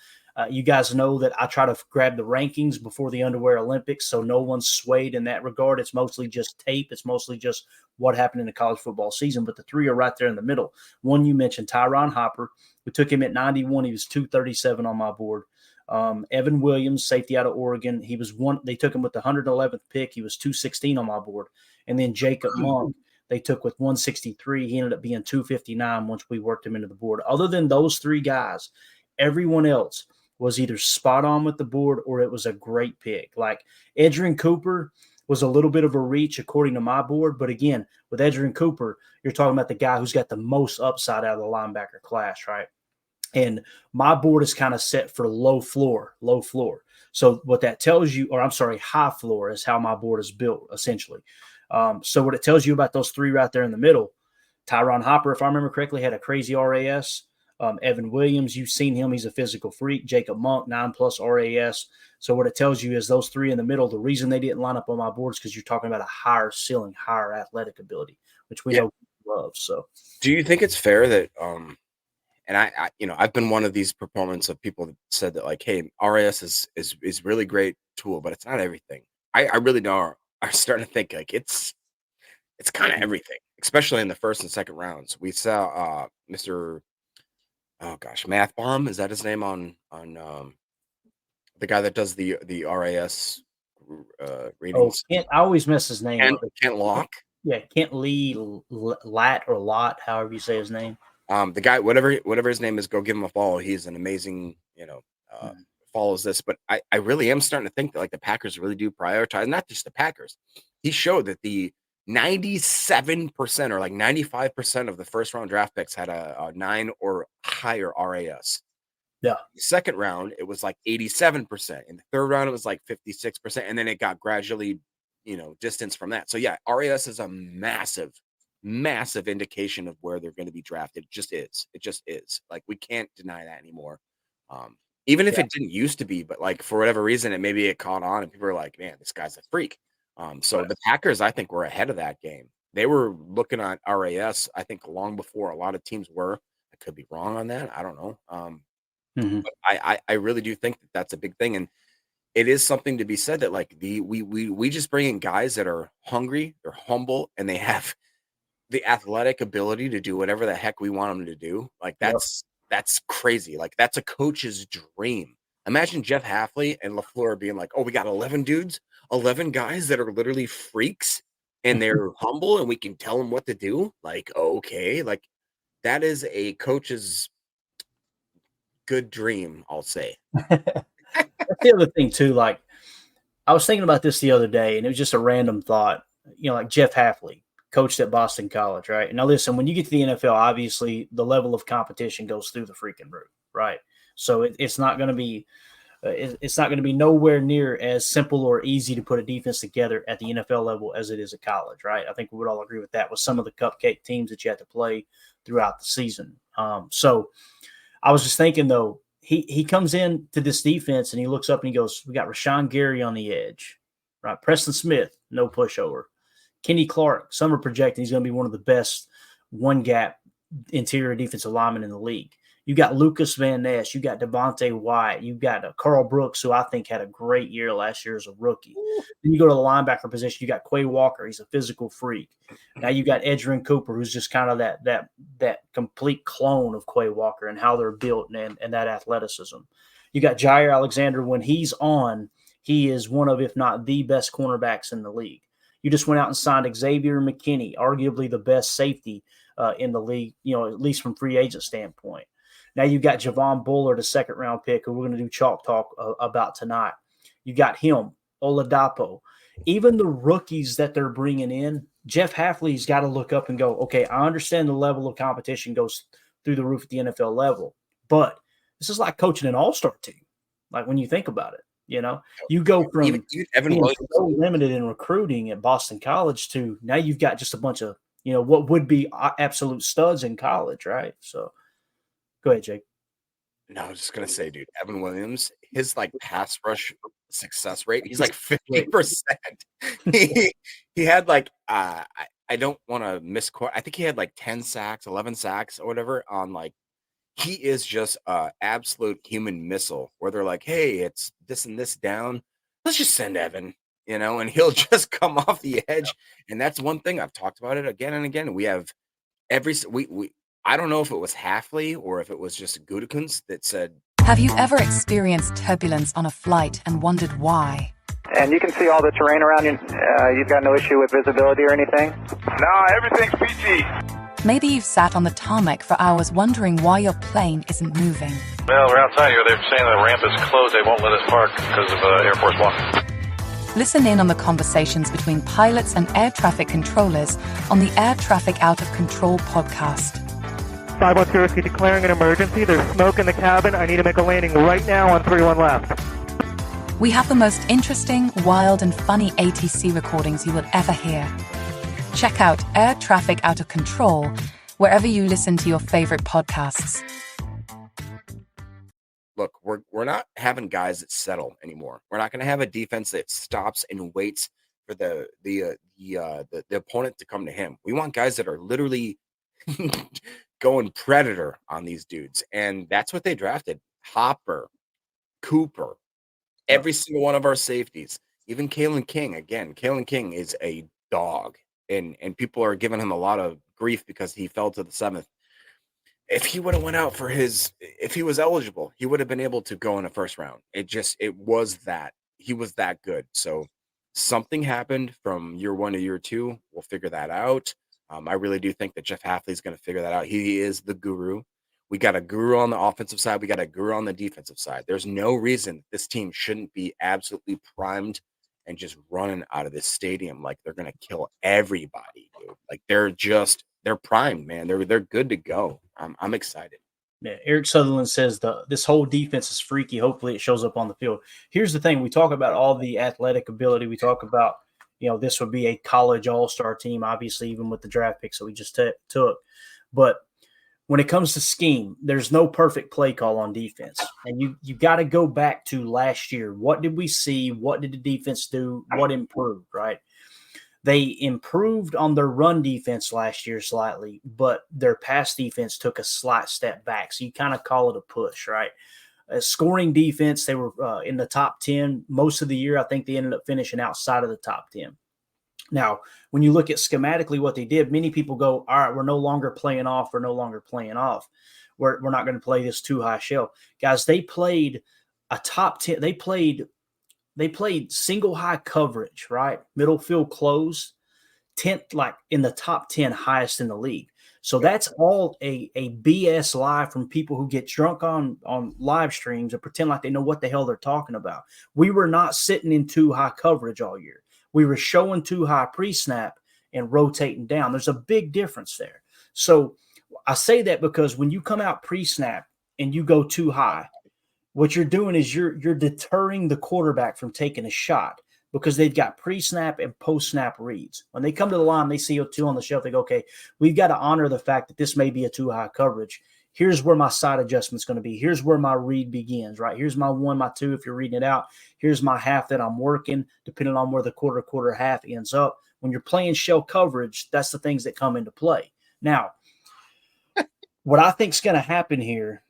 You guys know that I try to grab the rankings before the Underwear Olympics, so no one's swayed in that regard. It's mostly just tape. It's mostly just what happened in the college football season, but the 3 are right there in the middle. One you mentioned, Tyron Hopper. We took him at 91. He was 237 on my board. Evan Williams, safety out of Oregon. He was they took him with the 111th pick. He was 216 on my board. And then Jacob Monk, they took with 163. He ended up being 259 once we worked him into the board. Other than those 3 guys, everyone else was either spot on with the board or it was a great pick. Like Edgerrin Cooper was a little bit of a reach according to my board. But again, with Edgerrin Cooper, you're talking about the guy who's got the most upside out of the linebacker class, right? And my board is kind of set for low floor. So what that tells you, or I'm sorry, high floor is how my board is built essentially. So what it tells you about those 3 right there in the middle, Tyron Hopper, if I remember correctly, had a crazy RAS. Evan Williams, you've seen him. He's a physical freak. Jacob Monk, 9+ RAS. So what it tells you is those 3 in the middle, the reason they didn't line up on my board is because you're talking about a higher ceiling, higher athletic ability, which we know love. So do you think it's fair that and I've been one of these proponents of people that said that like, hey, RAS is really great tool, but it's not everything. I really know. I'm starting to think like it's kind of everything, especially in the first and second rounds. We saw Mr. Oh gosh, Math Bomb, is that his name on the guy that does the RAS readings? Kent, I always mess his name up. Kent Locke. Yeah, Kent Lee Lat or Lot, however you say his name. The guy, whatever his name is, go give him a follow. He's an amazing, follows this. But I really am starting to think that like the Packers really do prioritize, not just the Packers. He showed that the 97% or like 95% of the first round draft picks had a 9 or higher RAS. Yeah. The second round, it was like 87%. In the third round, it was like 56%. And then it got gradually, distance from that. So yeah, RAS is a massive indication of where they're going to be drafted. It just is. Like, we can't deny that anymore. Even if it didn't used to be, but like for whatever reason, it caught on and people are like, man, this guy's a freak. So the Packers, I think, were ahead of that game. They were looking at RAS, I think, long before a lot of teams were. I could be wrong on that. I don't know. But I really do think that that's a big thing. And it is something to be said that like we just bring in guys that are hungry, they're humble, and they have the athletic ability to do whatever the heck we want them to do. Like that's crazy. Like that's a coach's dream. Imagine Jeff Hafley and LaFleur being like, oh, we got 11 dudes, 11 guys that are literally freaks and they're humble and we can tell them what to do. Like, okay, like that is a coach's good dream, I'll say. That's the other thing too. Like, I was thinking about this the other day, and it was just a random thought. Like Jeff Hafley coached at Boston College, right? Now, listen, when you get to the NFL, obviously the level of competition goes through the freaking roof, right? So it's not going to be, it's not going to be nowhere near as simple or easy to put a defense together at the NFL level as it is at college, right? I think we would all agree with that. With some of the cupcake teams that you have to play throughout the season. So I was just thinking though. He comes in to this defense and he looks up and he goes, we got Rashawn Gary on the edge, right? Preston Smith, no pushover. Kenny Clark, some are projecting he's going to be one of the best one-gap interior defensive linemen in the league. You got Lucas Van Ness. You got Devontae White. You got Carl Brooks, who I think had a great year last year as a rookie. Then you go to the linebacker position. You got Quay Walker. He's a physical freak. Now you got Edgerrin Cooper, who's just kind of that complete clone of Quay Walker and how they're built and that athleticism. You got Jair Alexander. When he's on, he is one of, if not the best cornerbacks in the league. You just went out and signed Xavier McKinney, arguably the best safety in the league, at least from free agent standpoint. Now you got Javon Bullard, a second-round pick, who we're going to do chalk talk about tonight. You got him, Oladapo. Even the rookies that they're bringing in, Jeff Hafley's got to look up and go, okay, I understand the level of competition goes through the roof at the NFL level, but this is like coaching an all-star team. Like when you think about it, you go from even Evan being Williams, so limited in recruiting at Boston College to now you've got just a bunch of, what would be absolute studs in college, right? So go ahead, Jake. No, I was just gonna say, dude, Evan Williams, his like pass rush success rate, he's like 50%. he had like I don't want to misquote. I think he had like 10 sacks, 11 sacks, or whatever. On like, he is just a absolute human missile. Where they're like, hey, it's this and this down. Let's just send Evan, and he'll just come off the edge. And that's one thing I've talked about it again and again. We have we. I don't know if it was Hafley or if it was just Gutekunst that said, have you ever experienced turbulence on a flight and wondered why? And you can see all the terrain around you. You've got no issue with visibility or anything? No, everything's peachy. Maybe you've sat on the tarmac for hours wondering why your plane isn't moving. Well, we're outside here. They're saying the ramp is closed. They won't let us park because of Air Force One. Listen in on the conversations between pilots and air traffic controllers on the Air Traffic Out of Control podcast. 510 Whiskey declaring an emergency. There's smoke in the cabin. I need to make a landing right now on 31 left. We have the most interesting, wild, and funny ATC recordings you will ever hear. Check out Air Traffic Out of Control wherever you listen to your favorite podcasts. Look, we're not having guys that settle anymore. We're not going to have a defense that stops and waits for the opponent to come to him. We want guys that are literally going predator on these dudes, and that's what they drafted. Hopper, Cooper, Every single one of our safeties, even Kalen King. Again, Kalen King is a dog, and people are giving him a lot of grief because he fell to the 7th. If he would have went out for if he was eligible, he would have been able to go in the first round. It was that he was that good. So something happened from year 1 to year 2. We'll figure that out. I really do think that Jeff Hafley is going to figure that out. He is the guru. We got a guru on the offensive side. We got a guru on the defensive side. There's no reason this team shouldn't be absolutely primed and just running out of this stadium like they're going to kill everybody, dude. Like they're primed, man. They're good to go. I'm excited. Yeah, Eric Sutherland says this whole defense is freaky. Hopefully it shows up on the field. Here's the thing. We talk about all the athletic ability. We talk about, this would be a college all-star team, obviously, even with the draft picks that we just took. But when it comes to scheme, there's no perfect play call on defense. And you got to go back to last year. What did we see? What did the defense do? What improved, right? They improved on their run defense last year slightly, but their pass defense took a slight step back. So you kind of call it a push, right? Scoring defense, they were in the top 10 most of the year. I think they ended up finishing outside of the top 10. Now, when you look at schematically what they did, many people go, all right, we're no longer playing off. We're no longer playing off. We're not going to play this too high shell. Guys, they played a top 10. They played single high coverage, right? Middle field close, 10th, like in the top 10 highest in the league. So that's all a BS lie from people who get drunk on live streams and pretend like they know what the hell they're talking about. We were not sitting in too high coverage all year. We were showing too high pre-snap and rotating down. There's a big difference there. So I say that because when you come out pre-snap and you go too high, what you're doing is you're deterring the quarterback from taking a shot because they've got pre-snap and post-snap reads. When they come to the line, they see a 2 on the shelf. They go, okay, we've got to honor the fact that this may be a too high coverage. Here's where my side adjustment's going to be. Here's where my read begins, right? Here's my 1, my 2, if you're reading it out. Here's my half that I'm working, depending on where the quarter, half ends up. When you're playing shell coverage, that's the things that come into play. Now, what I think is going to happen here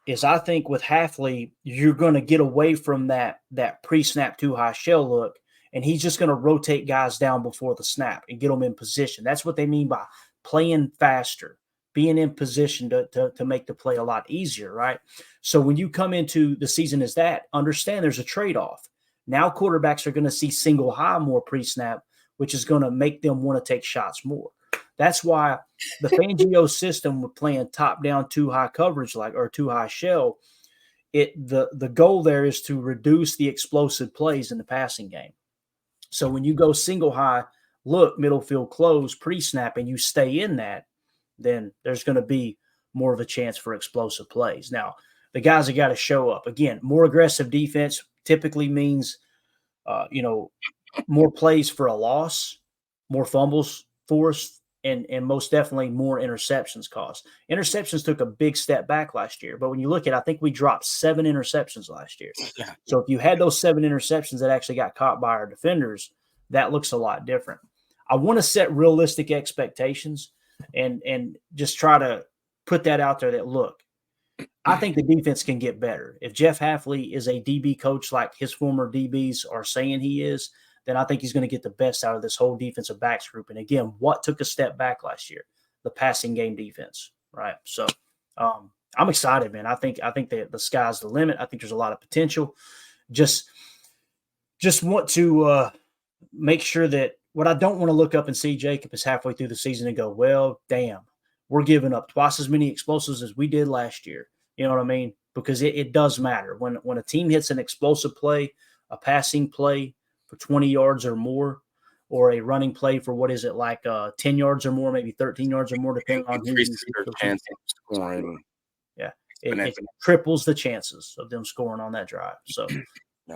is I think with Hafley, you're going to get away from that pre-snap too high shell look, and he's just going to rotate guys down before the snap and get them in position. That's what they mean by playing faster, being in position to make the play a lot easier, right? So when you come into the season as that, understand there's a trade-off. Now quarterbacks are going to see single high more pre-snap, which is going to make them want to take shots more. That's why the Fangio system with playing top-down too high coverage or too high shell, the goal there is to reduce the explosive plays in the passing game. So when you go single high, look, middle field close, pre-snap, and you stay in that, then there's going to be more of a chance for explosive plays. Now, the guys have got to show up. Again, more aggressive defense typically means, more plays for a loss, more fumbles forced, and most definitely more interceptions cost. Interceptions took a big step back last year, but when you look at it, I think we dropped 7 interceptions last year. Yeah. So if you had those 7 interceptions that actually got caught by our defenders, that looks a lot different. I want to set realistic expectations and just try to put that out there that, look, I think the defense can get better. If Jeff Hafley is a DB coach like his former DBs are saying he is, then I think he's going to get the best out of this whole defensive backs group. And again, what took a step back last year? The passing game defense, right? So I'm excited, man. I think that the sky's the limit. I think there's a lot of potential. Just want to make sure that what I don't want to look up and see Jacob is halfway through the season and go, well, damn, we're giving up twice as many explosives as we did last year. You know what I mean? Because it does matter. When a team hits an explosive play, a passing play for 20 yards or more, or a running play for 10 yards or more, maybe 13 yards or more, depending on who increases their chance of scoring. Yeah, it triples the chances of them scoring on that drive. So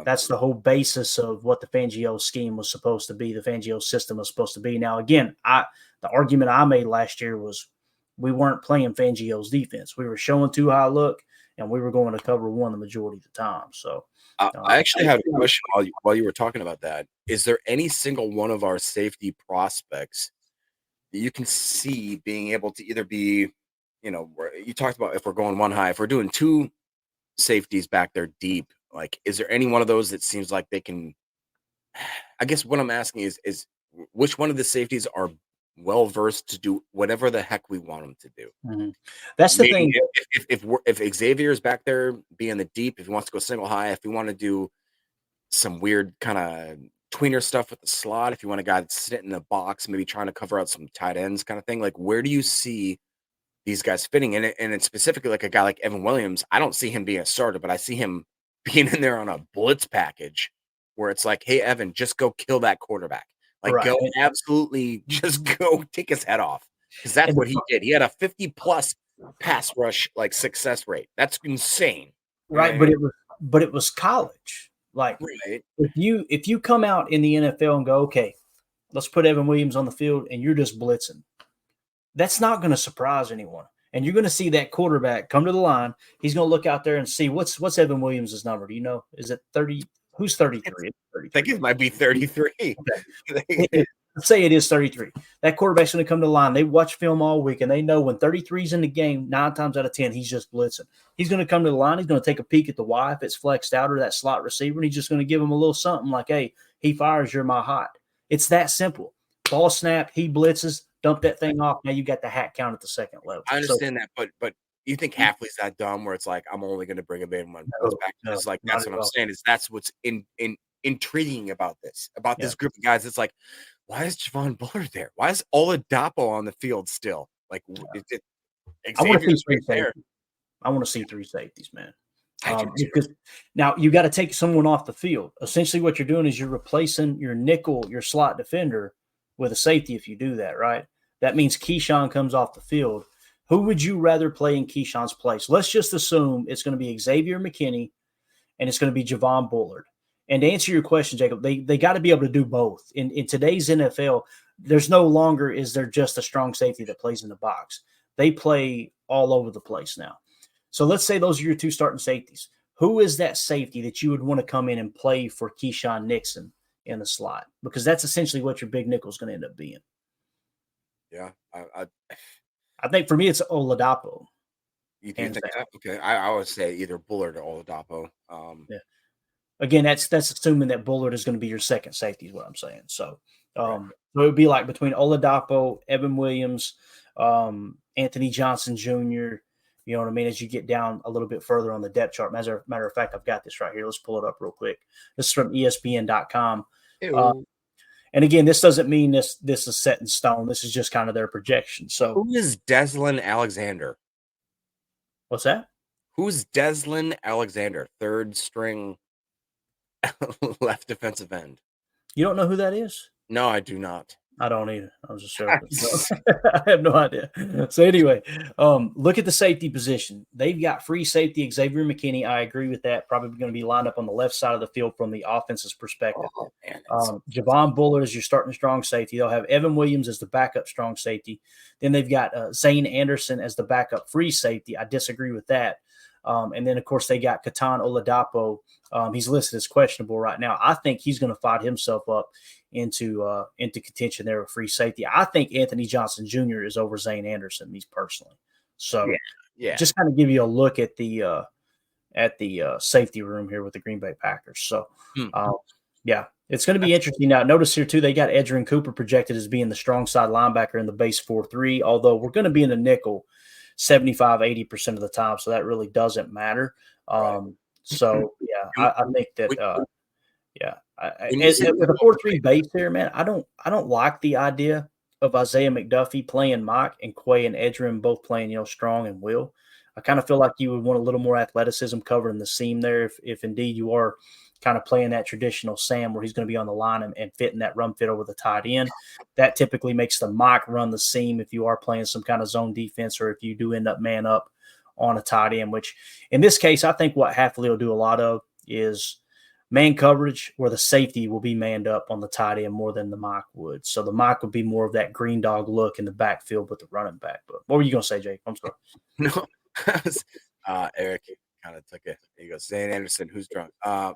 that's the whole basis of what the Fangio scheme was supposed to be. The Fangio system was supposed to be. Now, again, the argument I made last year was we weren't playing Fangio's defense. We were showing too high look, and we were going to cover one the majority of the time. So I actually had a question while you were talking about that. Is there any single one of our safety prospects that you can see being able to either be, you talked about if we're going one high, if we're doing 2 safeties back there deep, Like, is there any one of those that seems like they can? I guess what I'm asking is which one of the safeties are well versed to do whatever the heck we want them to do. That's the Meaning thing. if Xavier is back there being the deep, if he wants to go single high, if we want to do some weird kind of tweener stuff with the slot, if you want a guy that's sitting in the box, maybe trying to cover out some tight ends kind of thing, like where do you see these guys fitting in it? And it's specifically like a guy like Evan Williams. I don't see him being a starter, but I see him being in there on a blitz package where it's like, hey, Evan, just go kill that quarterback. Like, Right. go absolutely just go take his head off. Because that's what he did. He had a 50+ pass rush like success rate. That's insane. Right, but it was college. Like if you come out in the NFL and go, okay, let's put Evan Williams on the field and you're just blitzing, that's not going to surprise anyone. And you're going to see that quarterback come to the line. He's going to look out there and see what's Evan Williams' number. Do you know? Is it 30? Who's 33? I think it might be 33. Let's say it is 33. That quarterback's going to come to the line. They watch film all week, and they know when 33 is in the game, 9 times out of 10, he's just blitzing. He's going to come to the line. He's going to take a peek at the Y if it's flexed out or that slot receiver, and he's just going to give him a little something like, hey, he fires, you're my hot. It's that simple. Ball snap, he blitzes, dump that thing off. Now you got the hat count at the second level. I understand that, but you think Hafley's that dumb where it's like, I'm only going to bring him in when he goes back? It's like, that's what I'm saying is that's what's intriguing about this group of guys. It's like, why is Javon Bullard there? Why is Oladapo on the field still? Like, I want to see three safeties. I want to see 3 safeties, man. Because now you got to take someone off the field. Essentially, what you're doing is you're replacing your nickel, your slot defender, with a safety. If you do that, right, that means Keyshawn comes off the field. Who would you rather play in Keyshawn's place? Let's just assume it's going to be Xavier McKinney and it's going to be Javon Bullard. And to answer your question, Jacob, they got to be able to do both. In today's NFL, there's no longer is there just a strong safety that plays in the box. They play all over the place now. So let's say those are your 2 starting safeties. Who is that safety that you would want to come in and play for Keyshawn Nixon in the slot? Because that's essentially what your big nickel is going to end up being. Yeah. I think for me, it's Oladapo. You think that? Okay. I would say either Bullard or Oladapo. Yeah. Again, that's assuming that Bullard is going to be your second safety is what I'm saying. So, so it would be like between Oladapo, Evan Williams, Anthony Johnson Jr., you know what I mean, as you get down a little bit further on the depth chart. Matter of fact, I've got this right here. Let's pull it up real quick. This is from ESPN.com. And again, this doesn't mean this is set in stone. This is just kind of their projection. So who is Deslin Alexander? What's that? Who's Deslin Alexander? 3rd string left defensive end. You don't know who that is? No, I do not. I don't either. I was just joking. I have no idea. So anyway, look at the safety position. They've got free safety Xavier McKinney. I agree with that. Probably going to be lined up on the left side of the field from the offense's perspective. Javon Bullard is your starting strong safety. They'll have Evan Williams as the backup strong safety. Then they've got Zane Anderson as the backup free safety. I disagree with that. And then, of course, they got Katan Oladapo. He's listed as questionable right now. I think he's going to fight himself up into contention there with free safety. I think Anthony Johnson Jr. is over Zane Anderson, me personally. So, just kind of give you a look at the safety room here with the Green Bay Packers. So, it's going to be interesting. Now, notice here too, they got Edgerrin Cooper projected as being the strong side linebacker in the base 4-3. Although we're going to be in the nickel 75-80% of the time, so that really doesn't matter. I think that with a 4-3 base there, man, I don't like the idea of Isaiah McDuffie playing Mike and Quay and Edgerrin both playing strong and will. I kind of feel like you would want a little more athleticism covering the seam there if indeed you are kind of playing that traditional Sam where he's going to be on the line and fitting that run fit over the tight end. That typically makes the Mike run the seam if you are playing some kind of zone defense or if you do end up man up on a tight end, which in this case, I think what Hafley will do a lot of is man coverage where the safety will be manned up on the tight end more than the Mike would. So the Mike would be more of that green dog look in the backfield with the running back. But what were you going to say, Jake? I'm sorry. No, Eric kind of took it. He goes, Zane Anderson, who's drunk? I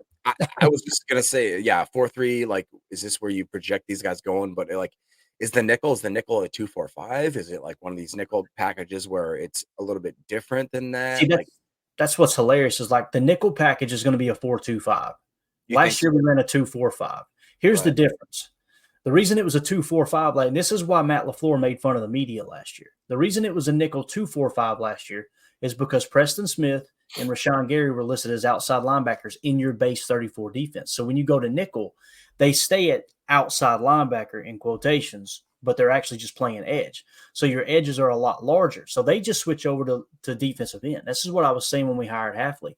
was just going to say, 4-3, like, is this where you project these guys going? But like, is the nickel a 2-4-5? Is it like one of these nickel packages where it's a little bit different than that? See, that's what's hilarious is like the nickel package is going to be a 4-2-5. Last year we ran a 2-4-5. Here's the difference. The reason it was a 2-4-5, and this is why Matt LaFleur made fun of the media last year. The reason it was a nickel 2-4-5 last year is because Preston Smith and Rashawn Gary were listed as outside linebackers in your base 34 defense. So when you go to nickel, they stay at outside linebacker in quotations, but they're actually just playing edge. So your edges are a lot larger. So they just switch over to defensive end. This is what I was saying when we hired Halfley.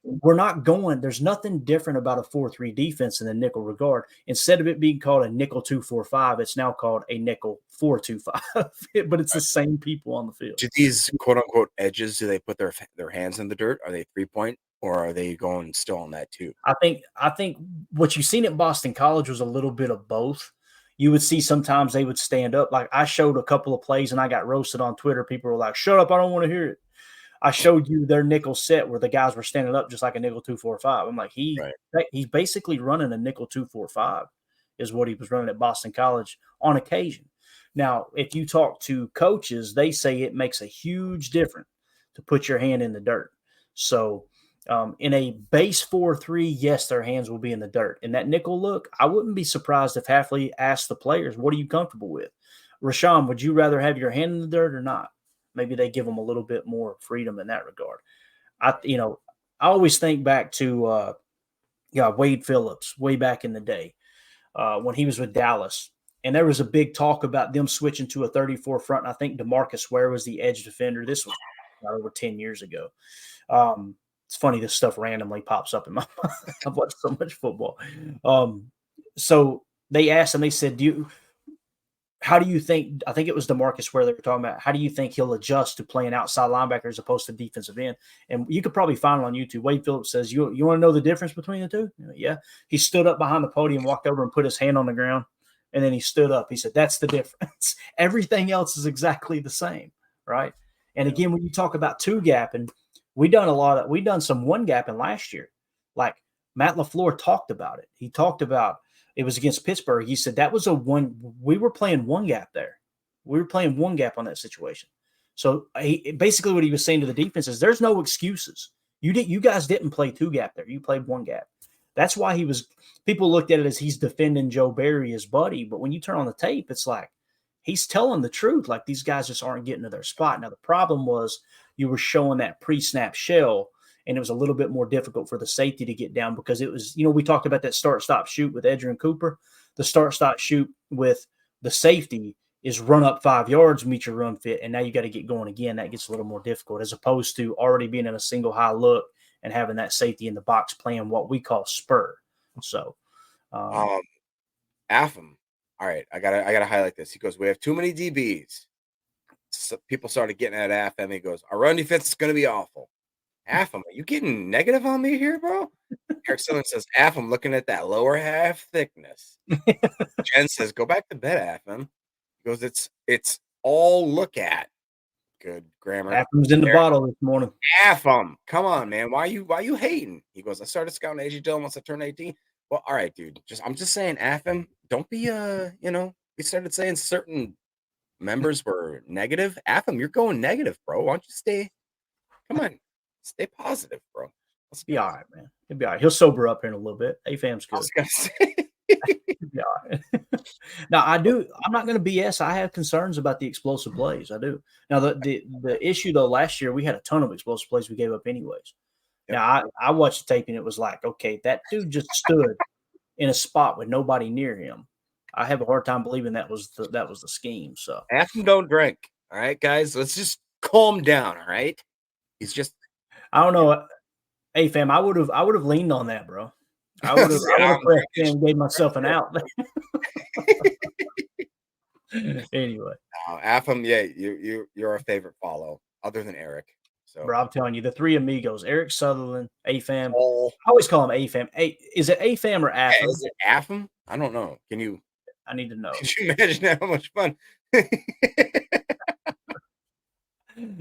We're not going – there's nothing different about a 4-3 defense in the nickel regard. Instead of it being called a nickel 2-4-5, it's now called a nickel 4-2-5. But it's the same people on the field. Do these quote-unquote edges, do they put their hands in the dirt? Are they three-point, or are they going still on that too? I think what you've seen at Boston College was a little bit of both. You would see sometimes they would stand up. Like I showed a couple of plays and I got roasted on Twitter. People were like, shut up, I don't want to hear it. I showed you their nickel set where the guys were standing up just like a nickel 2-4-5. I'm like, he's basically running a nickel 2-4-5 is what he was running at Boston College on occasion. Now, if you talk to coaches, they say it makes a huge difference to put your hand in the dirt. So in a base 4-3, yes, their hands will be in the dirt. In that nickel look, I wouldn't be surprised if Halfley asked the players, what are you comfortable with? Rashawn, would you rather have your hand in the dirt or not? Maybe they give them a little bit more freedom in that regard. I always think back to Wade Phillips way back in the day when he was with Dallas. And there was a big talk about them switching to a 34 front. And I think DeMarcus Ware was the edge defender. This was over 10 years ago. It's funny, this stuff randomly pops up in my mind. I've watched so much football. So they asked him, they said, how do you think – I think it was DeMarcus Ware they were talking about. How do you think he'll adjust to playing outside linebacker as opposed to defensive end? And you could probably find it on YouTube. Wade Phillips says, you want to know the difference between the two? Yeah. He stood up behind the podium, walked over and put his hand on the ground, and then he stood up. He said, that's the difference. Everything else is exactly the same, right? And again, when you talk about two-gapping, we done some one-gapping last year. Like Matt LaFleur talked about it. He talked about – it was against Pittsburgh. He said that was we were playing one gap there. We were playing one gap on that situation. So basically what he was saying to the defense is there's no excuses. You guys didn't play two gap there. You played one gap. That's why people looked at it as he's defending Joe Barry, his buddy. But when you turn on the tape, it's like he's telling the truth. Like these guys just aren't getting to their spot. Now the problem was you were showing that pre-snap shell, and it was a little bit more difficult for the safety to get down because it was, we talked about that start-stop-shoot with Edgerrin Cooper. The start-stop-shoot with the safety is run up 5 yards, meet your run fit, and now you got to get going again. That gets a little more difficult as opposed to already being in a single high look and having that safety in the box playing what we call spur. So, Affam. All right, I gotta highlight this. He goes, we have too many DBs. So people started getting at Affam. He goes, our run defense is going to be awful. Affam, are you getting negative on me here, bro? Eric Sutherland says, Affam, looking at that lower half thickness. Jen says, go back to bed, Affam. He goes, it's all look at. Good grammar. Affam's in the bottle this morning. Affam, come on, man. Why you hating? He goes, I started scouting AJ Dillon once I turned 18. Well, all right, dude. I'm just saying, Affam, don't be he started saying certain members were negative. Affam, you're going negative, bro. Why don't you stay positive, bro. Let's be all right, man. He'll be all right. He'll sober up here in a little bit. AFAM's good. I was gonna say. He'll be all right. Now, I'm not going to BS. I have concerns about the explosive plays. I do. Now, the issue, though, last year, we had a ton of explosive plays we gave up anyways. Yep. Now, I watched the tape, and it was like, okay, that dude just stood in a spot with nobody near him. I have a hard time believing that was the scheme. So, Affam don't drink. All right, guys, let's just calm down. All right, he's just. I don't know. Hey, fam, I would have leaned on that, bro. I would have and gave myself an out. Anyway. Affam, yeah, you're our favorite follow, other than Eric. So, bro, I'm telling you, the three amigos, Eric Sutherland, AFAM. I always call him AFAM. Is it AFAM or Affam? Is it Affam? I don't know. I need to know. Can you imagine how much fun?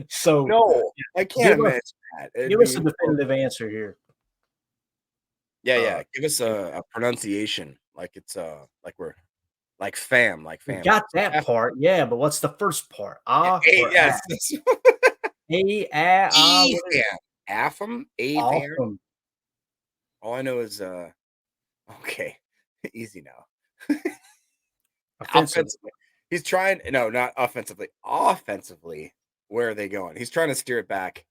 So no, I can't imagine that. Give us a definitive answer here. Yeah. Give us a pronunciation, like it's like we're like fam, like fam. Got that part, yeah. But what's the first part? Yes. Affam? Awesome. All I know is okay, easy now. Offensively, he's trying. No, not offensively. Offensively, where are they going? He's trying to steer it back.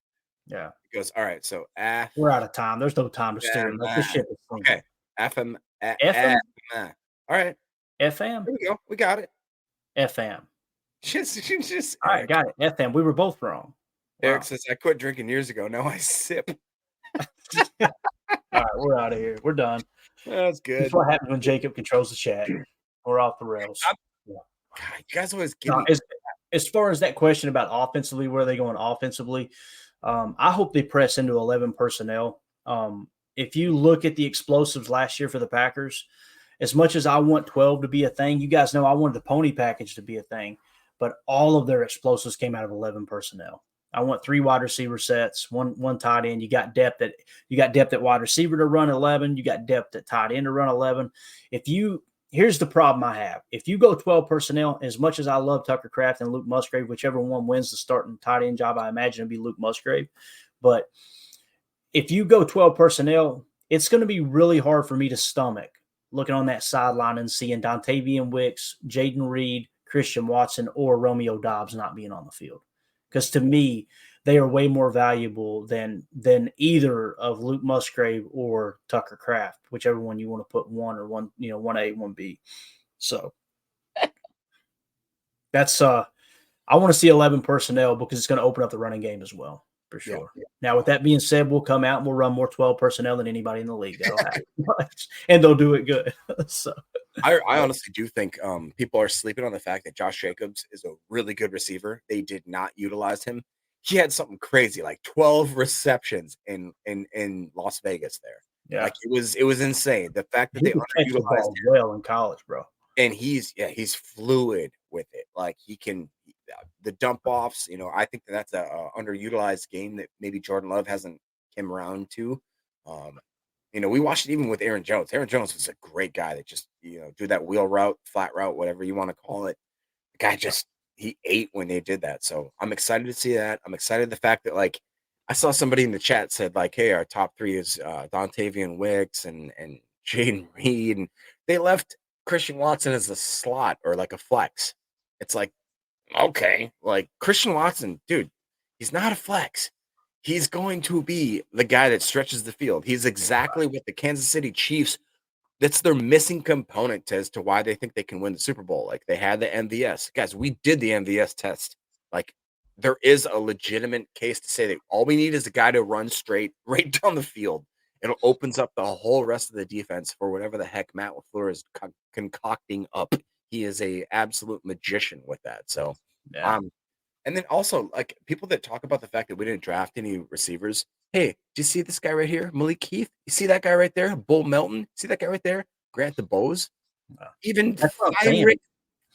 Yeah. He goes, all right. So we're out of time. There's no time to steer it. This ship is sinking. Okay. FM. FM. All right. FM. Here we go. We got it. FM. Just all right, got it. FM. We were both wrong. Eric says, I quit drinking years ago. Now I sip. All right, we're out of here. We're done. That's good. That's what happens when Jacob controls the chat. We're off the rails. God, you guys always get as far as that question about offensively, where are they going offensively? I hope they press into 11 personnel. If you look at the explosives last year for the Packers, as much as I want 12 to be a thing, you guys know I wanted the pony package to be a thing, but all of their explosives came out of 11 personnel. I want 3 wide receiver sets, one tight end. You got depth at wide receiver to run 11. You got depth at tight end to run 11. Here's the problem I have. If you go 12 personnel, as much as I love Tucker Kraft and Luke Musgrave, whichever one wins the starting tight end job, I imagine it'd be Luke Musgrave. But if you go 12 personnel, it's going to be really hard for me to stomach looking on that sideline and seeing Dontavian Wicks, Jaden Reed, Christian Watson, or Romeo Doubs not being on the field. Because to me, they are way more valuable than either of Luke Musgrave or Tucker Kraft, whichever one you want to put 1A, 1B. So that's I want to see 11 personnel because it's going to open up the running game as well, for sure. Yeah. Now, with that being said, we'll come out and we'll run more 12 personnel than anybody in the league. That'll happen. And they'll do it good. So I honestly do think people are sleeping on the fact that Josh Jacobs is a really good receiver. They did not utilize him. He had something crazy, like 12 receptions in Las Vegas there. Yeah. Like it was insane. The fact that they underutilized him well in college, bro. And he's fluid with it. Like he can the dump offs, I think that's a underutilized game that maybe Jordan Love hasn't came around to. We watched it even with Aaron Jones. Aaron Jones was a great guy that just, do that wheel route, flat route, whatever you want to call it. The guy he ate when they did that. So I'm excited to see that. I'm excited the fact that, like, I saw somebody in the chat said, like, hey, our top 3 is Dontavian Wicks and Jaden Reed. And they left Christian Watson as a slot or like a flex. It's like, okay, like Christian Watson, dude, he's not a flex. He's going to be the guy that stretches the field. He's exactly what the Kansas City Chiefs, that's their missing component as to why they think they can win the Super Bowl. Like they had the MVS. Guys, we did the MVS test. Like there is a legitimate case to say that all we need is a guy to run straight right down the field. It opens up the whole rest of the defense for whatever the heck Matt LaFleur is concocting up. He is a absolute magician with that. So, and then also, like, people that talk about the fact that we didn't draft any receivers. Hey, do you see this guy right here? Malik Heath? You see that guy right there? Bull Melton? See that guy right there? Grant DeBose? Even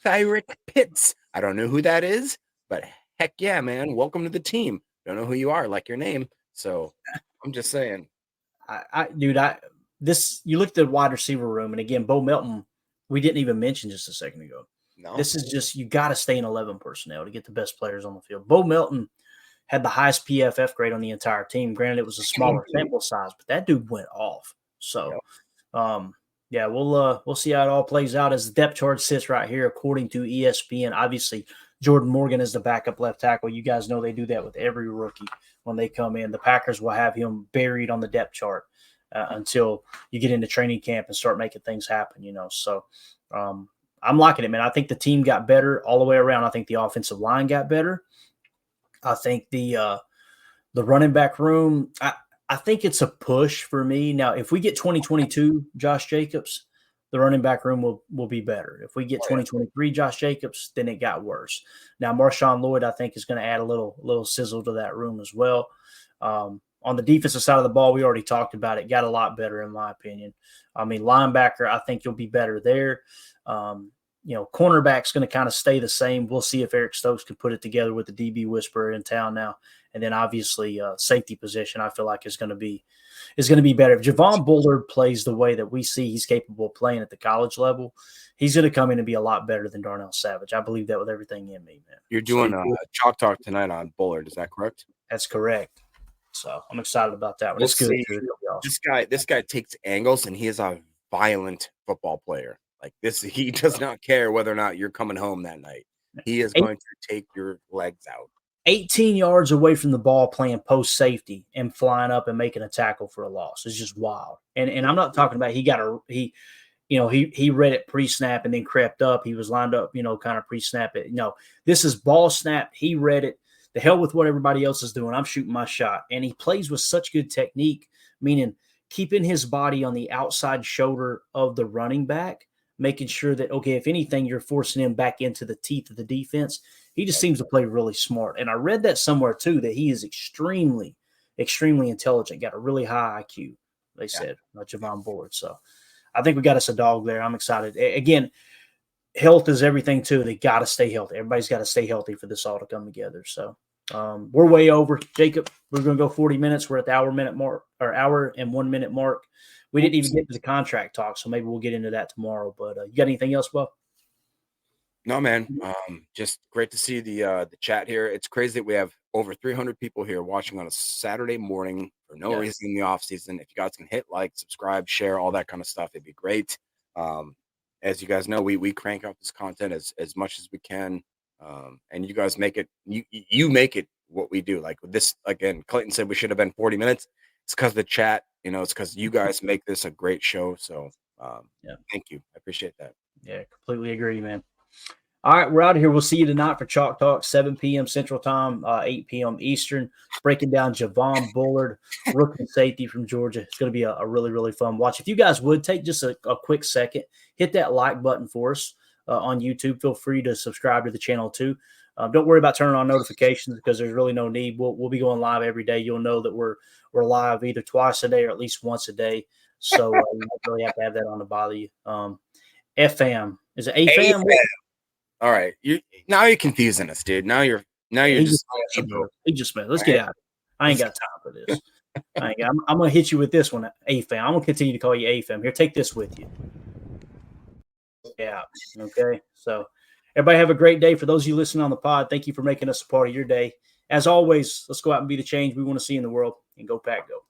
Thyrick Pitts. I don't know who that is, but heck yeah, man. Welcome to the team. Don't know who you are, like your name. So I'm just saying. You look at the wide receiver room, and again, Bo Melton, we didn't even mention just a second ago. No. This is just, you got to stay in 11 personnel to get the best players on the field. Bo Melton had the highest PFF grade on the entire team. Granted, it was a smaller sample size, but that dude went off. So, we'll see how it all plays out as the depth chart sits right here, according to ESPN. Obviously, Jordan Morgan is the backup left tackle. You guys know they do that with every rookie when they come in. The Packers will have him buried on the depth chart until you get into training camp and start making things happen, So, I'm liking it, man. I think the team got better all the way around. I think the offensive line got better. I think the running back room, I think it's a push for me. Now, if we get 2022 Josh Jacobs, the running back room will be better. If we get 2023 Josh Jacobs, then it got worse. Now, Marshawn Lloyd, I think, is going to add a little sizzle to that room as well. On the defensive side of the ball, we already talked about it. Got a lot better, in my opinion. I mean, linebacker, I think you'll be better there. Cornerback's going to kind of stay the same. We'll see if Eric Stokes can put it together with the DB whisperer in town now. And then obviously safety position, I feel like is going to be better. If Javon Bullard plays the way that we see he's capable of playing at the college level, he's going to come in and be a lot better than Darnell Savage. I believe that with everything in me, man. You're doing a chalk talk tonight on Bullard. Is that correct? That's correct. So I'm excited about that one. We'll It's good. see. Dude. It'll be awesome. This guy takes angles, and he is a violent football player. Like this, he does not care whether or not you're coming home that night. He is going to take your legs out. 18 yards away from the ball, playing post safety and flying up and making a tackle for a loss. It's just wild. And I'm not talking about he read it pre-snap and then crept up. He was lined up, kind of pre-snap it. No, this is ball snap. He read it. The hell with what everybody else is doing. I'm shooting my shot. And he plays with such good technique, meaning keeping his body on the outside shoulder of the running back, making sure that, okay, if anything, you're forcing him back into the teeth of the defense. He just seems to play really smart. And I read that somewhere too, that he is extremely, extremely intelligent, got a really high IQ, they said, Javon Board. So I think we got us a dog there. I'm excited. Again, health is everything too. They got to stay healthy. Everybody's got to stay healthy for this all to come together. So we're way over. Jacob, we're going to go 40 minutes. We're at the hour and 1 minute mark. We didn't even get to the contract talk, so maybe we'll get into that tomorrow. But you got anything else, Bo? No, man. Just great to see the chat here. It's crazy that we have over 300 people here watching on a Saturday morning for no reason in the off season. If you guys can hit like, subscribe, share, all that kind of stuff, it'd be great. As you guys know, we crank out this content as much as we can, and you guys make it. You make it what we do. Like this again, Clayton said we should have been 40 minutes. It's because of the chat. It's because you guys make this a great show. So thank you. I appreciate that. Yeah, completely agree, man. All right, we're out of here. We'll see you tonight for Chalk Talk, 7 p.m. Central Time, 8 p.m. Eastern, breaking down Javon Bullard, rookie safety from Georgia. It's going to be a really, really fun watch. If you guys would take just a quick second, hit that like button for us on YouTube. Feel free to subscribe to the channel too. Don't worry about turning on notifications because there's really no need. We'll be going live every day. You'll know that we're live either twice a day or at least once a day. So you don't really have to have that on to bother you. FAM. Is it AFAM? All right, now you're confusing us, dude. Now you're just Smith. Let's get out of here. I ain't got time for this. I'm gonna hit you with this one, AFAM. I'm gonna continue to call you AFAM. Here, take this with you. Yeah. Okay. So everybody have a great day. For those of you listening on the pod, thank you for making us a part of your day. As always, let's go out and be the change we want to see in the world, and go Pack Go.